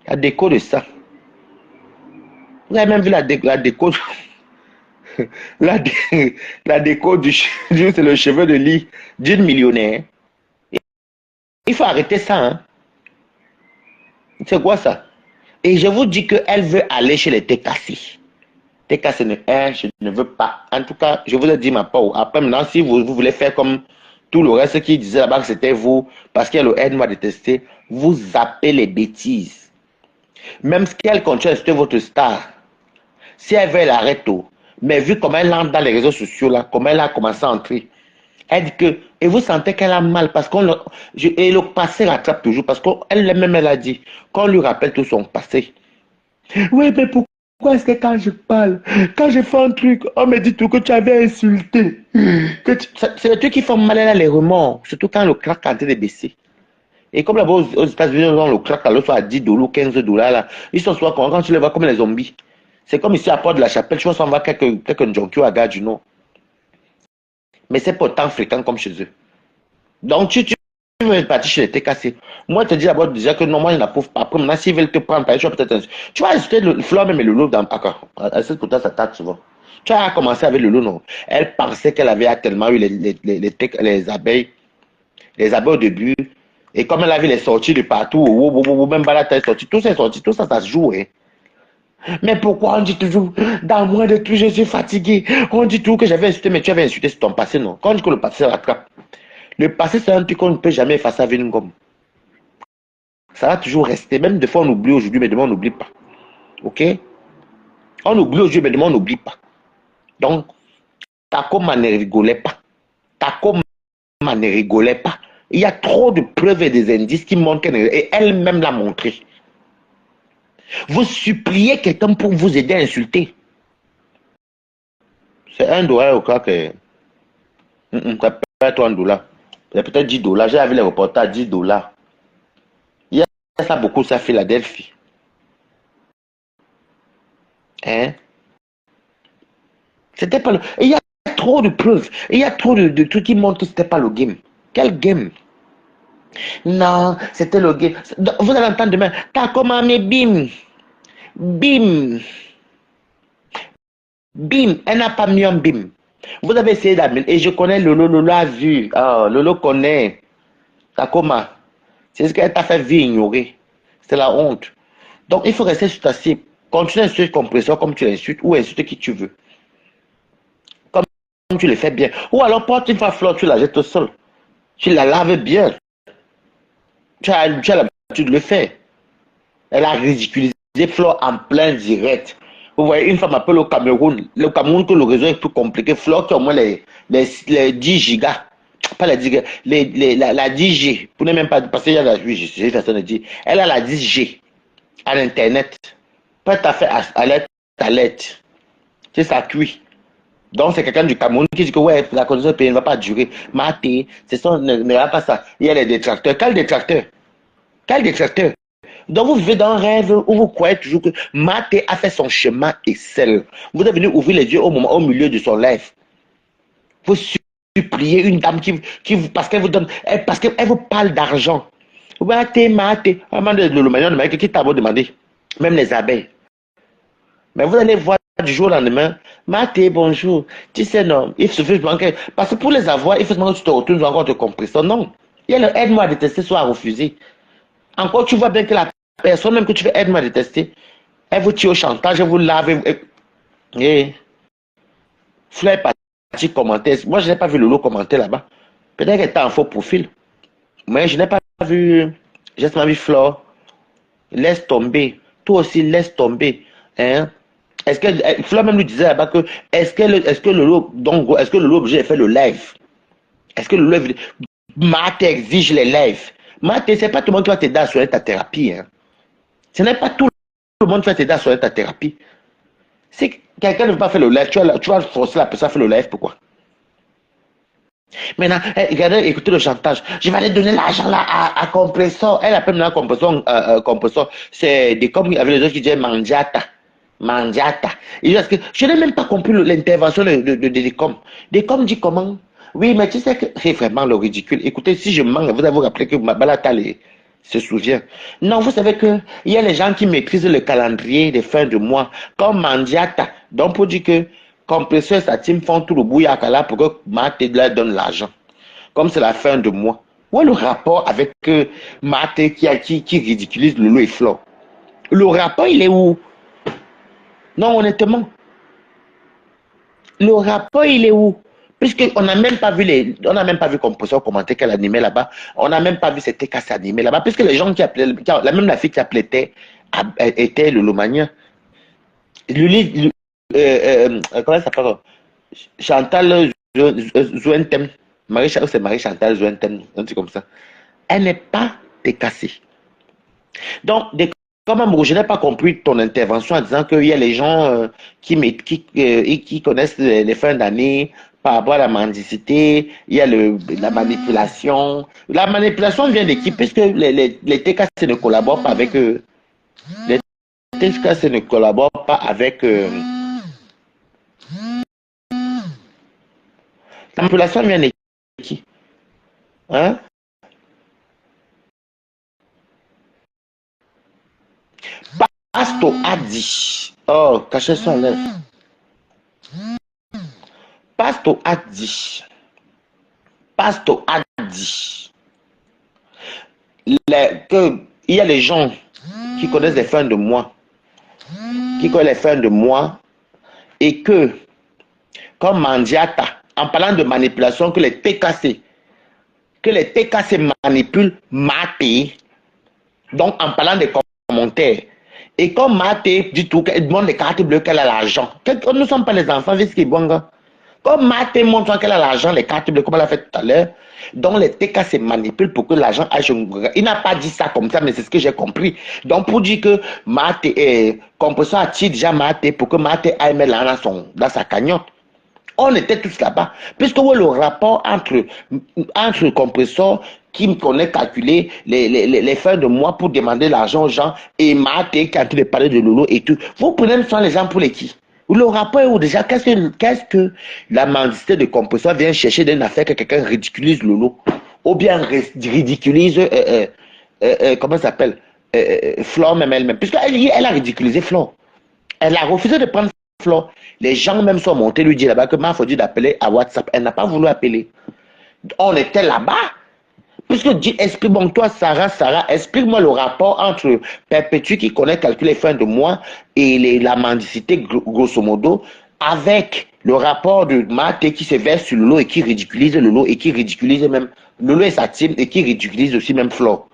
La déco de ça. Vous avez même vu la déco. La déco c'est le cheveu de lit d'une millionnaire. Il faut arrêter ça. Hein? C'est quoi ça? Et je vous dis qu'elle veut aller chez les Tekassi. Tekassi, je ne veux pas. En tout cas, je vous ai dit ma part. Après, maintenant, si vous voulez faire comme tout le reste qui disait là-bas que c'était vous, parce qu'elle le aide m'a détesté, vous zappez les bêtises. Même si elle continue à c'était votre star, si elle veut, elle arrête tout. Mais vu comment elle entre dans les réseaux sociaux, là, comment elle a commencé à entrer, elle dit que, Et vous sentez qu'elle a mal parce et le passé rattrape toujours parce qu'elle-même, elle a dit qu'on lui rappelle tout son passé. Oui, mais pourquoi est-ce que quand je parle, quand je fais un truc, on me dit tout que tu avais insulté? C'est le truc qui fait mal, elle a les remords, surtout quand le crack est en train de baisser. Et comme là-bas aux États-Unis, le crack, l'autre soit à 10 $, 15 $, là, ils sont soit quand tu les vois comme les zombies. C'est comme ici à Port de la Chapelle, tu vois, on va quelques junkies à Gare du Nord. Mais c'est pas tant fréquent comme chez eux. Donc, tu veux partir chez les TKC. Moi, je te dis d'abord déjà que non, moi, je n'approuve pas. Après, maintenant, s'ils veulent te prendre, tu vas peut-être. Tu vas ajouter le fleur même et le lot dans. Cette pourtant, ça tâte souvent. Tu as commencé avec le lot, non? Elle pensait qu'elle avait tellement eu les abeilles. Les abeilles au début. Et comme elle avait les sorties de partout, même Balata est sorti, tout c'est sorti, tout ça, ça se joue. Hein. Mais pourquoi on dit toujours, dans moi de tout, je suis fatigué. On dit toujours que j'avais insulté, mais tu avais insulté sur ton passé, non? Quand on dit que le passé se rattrape. Le passé, c'est un truc qu'on ne peut jamais effacer avec une gomme. Ça va toujours rester. Même des fois, on oublie aujourd'hui, mais demain, on n'oublie pas. OK? On oublie aujourd'hui, mais demain, on n'oublie pas. Donc, Takoma ne rigolait pas. Takoma ne rigolait pas. Il y a trop de preuves et des indices qui montrent qu'elle, et elle-même l'a montré. Vous suppliez quelqu'un pour vous aider à insulter. C'est $1 au cas que. Ça peut être $1. C'est peut-être $10. J'ai vu les reportages, $10. Il y a ça beaucoup, ça à Philadelphie. Hein? C'était pas le. Il y a trop de preuves. Il y a trop de trucs qui montrent que c'était pas le game. Quel game? Non, c'était le game. Vous allez entendre demain. T'as commandé bim. Bim. Bim. Elle n'a pas mis un bim. Vous avez essayé d'amener. Et je connais Lolo. Lolo a vu. Oh, Lolo connaît. Takoma. C'est ce qu'elle t'a fait vie ignorer. C'est la honte. Donc, il faut rester sur ta cible. Continue à insulter compresseur comme tu l'insultes ou insulter qui tu veux. Comme tu le fais bien. Ou alors, porte une fois fleur, tu la jettes au sol. Tu la laves bien. Tu as l'habitude de le faire. Elle a ridiculisé Flore en plein direct. Vous voyez, une femme appelle au Cameroun. Le Cameroun, que le réseau est plus compliqué. Flore qui a au moins les 10 gigas. Pas les 10 gigas. La 10G. Vous n'avez même pas. Parce qu'il y a la. Oui, j'ai personne dit. Elle a la 10G à l'internet. Pas tout à fait à l'aide. C'est ça cuit. Donc, c'est quelqu'un du Cameroun qui dit que ouais, la condition de payer ne va pas durer. Maté, c'est ça, ne va pas ça. Il y a les détracteurs. Quel détracteur? Quel détracteur? Donc, vous vivez dans un rêve où vous croyez toujours que Maté a fait son chemin et seul. Vous devez venir ouvrir les yeux au milieu de son live. Vous suppliez une dame parce qu'elle vous donne, parce qu'elle vous parle d'argent. Maté. Qui t'a demandé? Même les abeilles. Mais vous allez voir du jour au lendemain, Maté, bonjour. Tu sais, non, il suffit de manquer. Parce que pour les avoir, il faut que tu te retournes encore de compresseur. Non. Il y a le aide-moi à détester, soit à refuser. Encore, tu vois bien que la personne même que tu fais aide-moi à détester, elle vous tire au chantage, elle vous lave. Et Fleur est parti commenter. Moi, je n'ai pas vu Lolo commenter là-bas. Peut-être qu'elle était en faux profil. Mais je n'ai pas vu. J'ai seulement vu Fleur. Laisse tomber. Toi aussi, laisse tomber. Hein? Est-ce que Fleur même lui disait là-bas que est-ce que Lolo est obligé de faire le live? Est-ce que Lolo Matt exige les lives? Matt, c'est pas tout le monde qui va t'aider à soigner ta thérapie. Hein. Ce n'est pas tout le monde qui va t'aider à soigner ta thérapie. Si quelqu'un ne veut pas faire le live, tu vas forcer la personne à faire le live, pourquoi? Maintenant, regardez, écoutez le chantage. Je vais aller donner l'argent là à Compressor. Elle appelle maintenant Compressor. C'est des comme avec les autres qui disaient Mandiata. Mandiata. Je n'ai même pas compris l'intervention de Decom. Decom dit comment? Oui, mais tu sais que c'est vraiment le ridicule. Écoutez, si je mens, vous allez vous rappeler que Balata se souvient. Non, vous savez que il y a les gens qui maîtrisent le calendrier des fins de mois, comme Mandiata. Donc, pour dire que Compresseur et sa team font tout le bouillakala pour que Maté leur donne l'argent. Comme c'est la fin de mois. Où est le rapport avec Maté qui ridiculise Lolo et Flore? Le rapport, il est où? Non, honnêtement. Le rapport, il est où? Puisqu'on n'a même pas vu on n'a même pas vu Compresseur commenter qu'elle animait là-bas. On n'a même pas vu cette TK s'animer là-bas. Puisque les gens qui appelaient, même la fille qui appelait était le Lomania. Comment ça s'appelle? Chantal Zouentem. C'est Marie-Chantal Jointen, un truc comme ça. Elle n'est pas décassée. Donc, quand même, je n'ai pas compris ton intervention en disant qu'il y a les gens qui connaissent les fins d'année par rapport à la mendicité, il y a la manipulation. La manipulation vient de qui? Puisque les TKC ne collaborent pas avec eux. Les TKC ne collaborent pas avec la manipulation vient de qui? Hein? Pasto a dit. Oh, cachez son lèvre. Pasto a dit. Pasto a dit. Il y a les gens qui connaissent les fins de mois. Qui connaissent les fins de mois. Et que, comme Mandiata, en parlant de manipulation, que les TKC manipulent Maté. Donc, en parlant des commentaires. Et comme Maté dit tout, qu'elle demande les cartes bleues, qu'elle a l'argent. Nous ne sommes pas les enfants, Visky-Bonga. Comme Maté montre qu'elle a l'argent, les cartes bleues, comme elle a fait tout à l'heure, donc les TKC manipulent pour que l'argent aille chez Ngoga. Il n'a pas dit ça comme ça, mais c'est ce que j'ai compris. Donc, pour dire que Maté, Compresseur a-t-il déjà Maté pour que Maté aille mettre l'argent dans sa cagnotte. On était tous là-bas. Puisque le rapport entre Compresseur qui me connaît calculer les fins de mois pour demander l'argent aux gens et Maté qui a en train de parler de Lolo et tout. Vous prenez soin les gens pour les qui? Le rapport est où déjà? Qu'est-ce que la mendicité de Compresseur vient chercher d'une affaire que quelqu'un ridiculise Lolo? Ou bien ridiculise, comment ça s'appelle? Flore même elle-même. Puisqu'elle a ridiculisé Flore. Elle a refusé de prendre Flore. Les gens même sont montés lui dire là-bas que m'a fallu d'appeler à WhatsApp. Elle n'a pas voulu appeler. On était là-bas. Puisque dis, explique-moi, toi, Sarah, explique-moi le rapport entre Perpétue qui connaît calculer les fins de mois et la mendicité, grosso modo, avec le rapport de Maté qui se verse sur Lolo et qui ridiculise Lolo et qui ridiculise même Lolo et sa team et qui ridiculise aussi même Flore.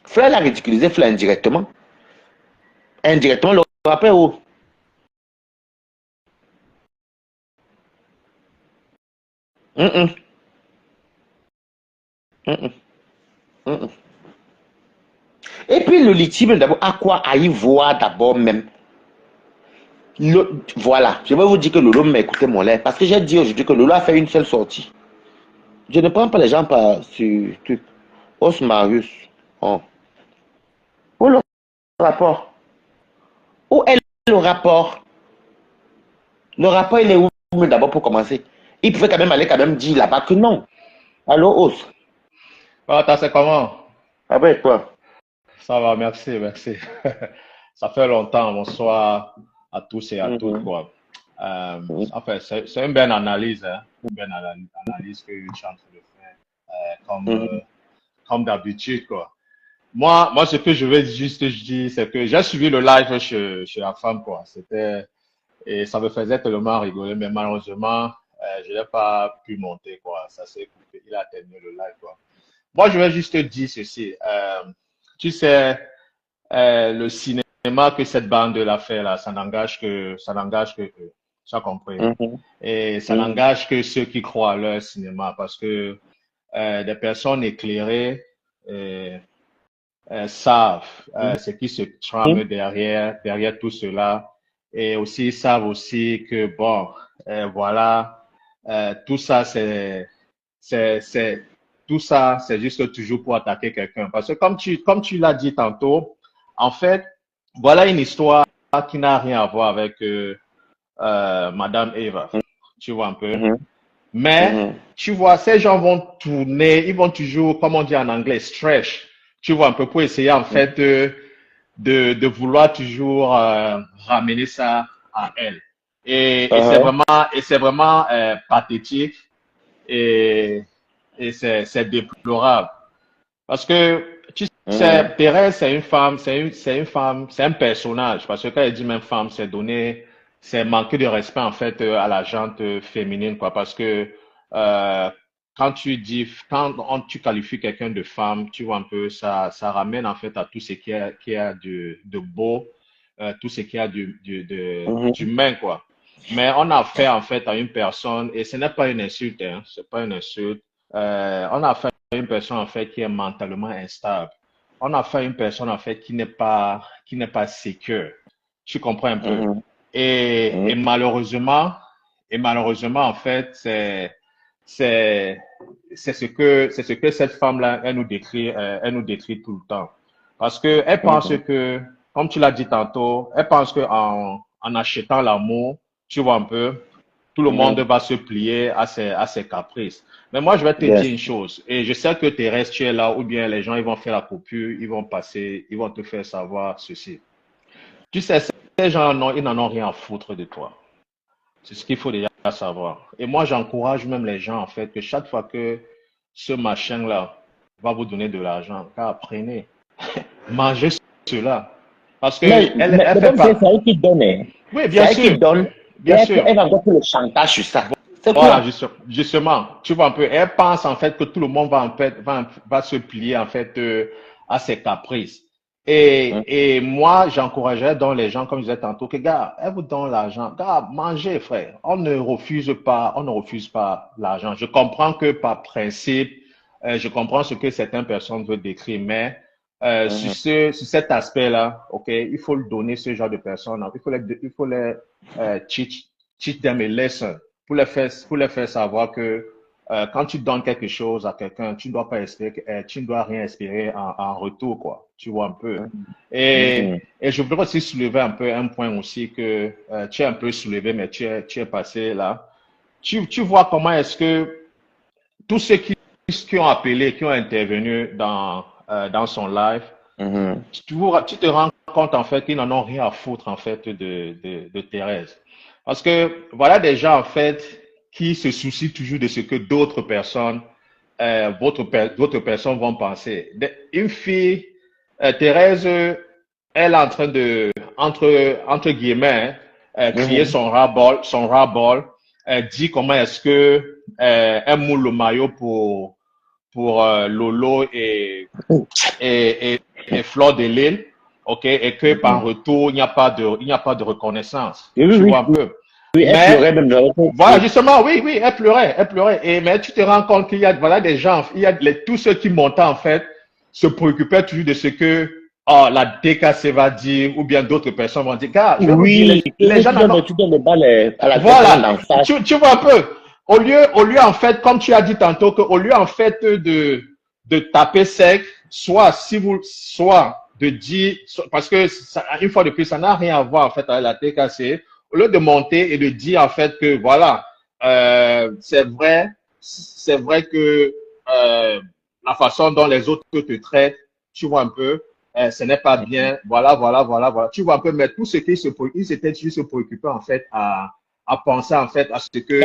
Flore l'a ridiculisé, Flore indirectement. Indirectement, le rapport est où? Et puis le litige, d'abord, à quoi à y voir d'abord même. Voilà, je vais vous dire que Lolo m'a écouté mon lait. Parce que j'ai dit aujourd'hui que Lolo a fait une seule sortie. Je ne prends pas les gens par sur truc. Os Marius. Oh. Où le rapport? Où est le rapport? Le rapport, il est où d'abord pour commencer? Il pouvait quand même aller quand même dire là-bas que non. Allô, Os? Ah, c'est comment? Avec toi. Ça va, merci, merci. Ça fait longtemps, bonsoir à tous et à toutes, quoi. Enfin, c'est une belle analyse, hein? Une belle analyse que tu es en train de faire, comme d'habitude, quoi. Moi, ce que je vais juste dire, c'est que j'ai suivi le live chez la femme, quoi. Et ça me faisait tellement rigoler, mais malheureusement, je n'ai pas pu monter, quoi. Ça s'est coupé, il a terminé le live, quoi. Moi, je vais juste te dire ceci. Tu sais, le cinéma que cette bande de la fait là, ça n'engage que eux. Tu as compris? Et ça n'engage que ceux qui croient à leur cinéma parce que des personnes éclairées savent ce qui se trame derrière tout cela et aussi savent aussi que bon, voilà, tout ça c'est tout ça, c'est juste toujours pour attaquer quelqu'un. Parce que comme tu l'as dit tantôt, en fait, voilà une histoire qui n'a rien à voir avec Madame Eva. Tu vois un peu. Mais, tu vois, ces gens vont tourner, ils vont toujours, comme on dit en anglais, stretch. Tu vois un peu pour essayer en fait de vouloir toujours ramener ça à elle. Et c'est vraiment pathétique et c'est déplorable. Parce que, tu sais, Thérèse, c'est une femme, c'est un personnage. Parce que quand elle dit même femme, c'est manquer de respect, en fait, à la gente féminine, quoi. Parce que, quand tu qualifies quelqu'un de femme, tu vois un peu, ça ramène, en fait, à tout ce qui a de beau, tout ce qui a d'humain, quoi. Mais on a affaire, en fait, à une personne, et ce n'est pas une insulte, hein. C'est pas une insulte. On a affaire à une personne, en fait, qui est mentalement instable. On a affaire à une personne, en fait, qui n'est pas sécure. Tu comprends un peu? Mhm. Et Mhm. malheureusement, en fait, c'est, c'est ce que cette femme-là, elle nous décrit tout le temps. Parce que elle pense Mhm. que, comme tu l'as dit tantôt, elle pense que en achetant l'amour, tu vois un peu, tout le monde Mhm. va se plier à ses caprices. Mais moi, je vais te Yes. dire une chose, et je sais que Thérèse, tu es là, ou bien les gens, ils vont faire la coupure, ils vont passer, ils vont te faire savoir ceci. Tu sais, ces gens, non, ils n'en ont rien à foutre de toi. C'est ce qu'il faut déjà savoir. Et moi, j'encourage même les gens, en fait, que chaque fois que ce machin-là va vous donner de l'argent, prenez, mangez cela. Parce que elle Mais fait donc, c'est pas. elle qui donne. Hein. Oui, C'est bien elle qui sûr. donne. Et Bien sûr. elle va encore faire le chantage sur ça. C'est Voilà, quoi? justement, tu vois un peu, elle pense en fait que tout le monde va en fait, va se plier en fait à ses caprices. Mhm. Et moi, j'encouragerais donc les gens, comme je disais tantôt, que gars, elle vous donne l'argent. Gars, mangez, frère. On ne refuse pas l'argent. Je comprends que par principe, je comprends ce que certaines personnes veulent décrire, mais Mhm. sur cet aspect-là, ok, il faut le donner ce genre de personnes. Il faut les teach them a lesson pour les faire savoir que quand tu donnes quelque chose à quelqu'un, tu ne dois pas espérer, tu ne dois rien espérer en retour, quoi. Tu vois un peu. Mhm. Et je voudrais aussi soulever un peu un point aussi que tu es un peu soulevé, mais tu es passé là. Tu vois comment est-ce que tous ceux qui ont appelé, qui ont intervenu dans son live, Mhm. tu te rends compte en fait qu'ils n'en ont rien à foutre en fait de Thérèse. Parce que voilà des gens en fait qui se soucient toujours de ce que d'autres personnes vont penser. Une fille, Thérèse, elle est en train de, entre guillemets, crier Mhm. son ras-bol, dit comment est-ce que elle moule le maillot pour Lolo et Fleur de Lille, ok, et que par Mhm. retour, il n'y a pas de reconnaissance. Oui, oui, Tu oui, vois un oui, peu. oui, elle Mais, pleurait même dans le fond. voilà, Oui. justement, oui, oui, elle pleurait. Et, mais tu te rends compte qu'il y a, voilà, des gens, il y a tous ceux qui montaient, en fait, se préoccupaient toujours de ce que, oh, la DKC va dire, ou bien d'autres personnes vont dire, car, je vais vous dire, Oui, les gens n'en ont, tu donnes le bal à la tête voilà, d'en face. tu vois un peu. Au lieu en fait, comme tu as dit tantôt, que au lieu en fait de taper sec, soit de dire, parce que ça, une fois de plus, ça n'a rien à voir en fait avec la TKC. Au lieu de monter et de dire en fait que voilà, c'est vrai que la façon dont les autres te traitent, tu vois un peu, ce n'est pas bien. Voilà. Tu vois un peu, mais tout ce ils s'étaient juste se préoccuper en fait à penser en fait à ce que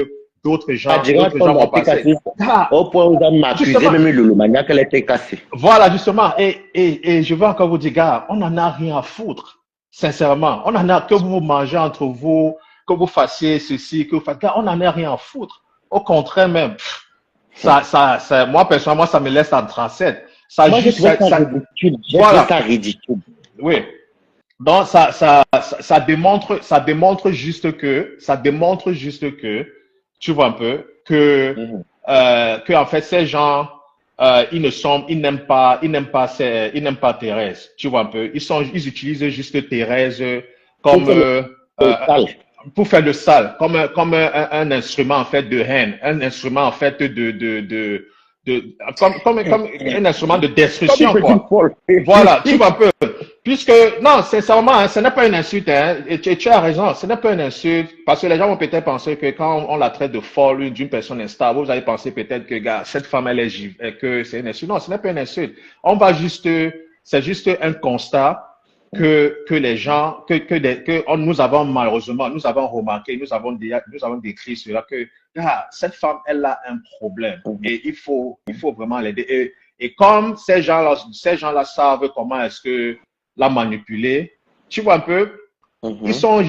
Ça dira d'autres qu'on gens a vont été passer. cassé Ah, au point où on m'a accusé, justement, même le maniaque, elle était cassée. voilà, justement. Et je veux encore vous dire, gars, on n'en a rien à foutre. Sincèrement, on en a que vous mangez entre vous, que vous fassiez ceci, que vous fassiez, gars, on n'en a rien à foutre. Au contraire même, moi personnellement, ça me laisse en tranchette. Moi, j'ai trouvé ça ridicule. J'ai trouvé Voilà, ça ridicule. oui. Donc, ça démontre juste que, tu vois un peu, Mhm. que en fait, ces gens, ils n'aiment pas Thérèse, tu vois un peu. Ils utilisent juste Thérèse Pour comme, faire le sale. pour faire le sale, comme un instrument en fait de haine, un instrument en fait comme un instrument de Comme une destruction, petite quoi. folle. Voilà, tu vois un peu. Puisque, non, sincèrement, hein, ce n'est pas une insulte, hein, et tu as raison, ce n'est pas une insulte, parce que les gens vont peut-être penser que quand on la traite de folle, d'une personne instable, vous allez penser peut-être que, gars, cette femme, elle est que c'est une insulte. Non, ce n'est pas une insulte. C'est juste un constat que les gens, nous avons remarqué, nous avons décrit cela, que, gars, cette femme, elle a un problème, et il faut vraiment l'aider. Et comme ces gens-là savent comment est-ce que la manipuler, tu vois un peu, ils Mhm. sont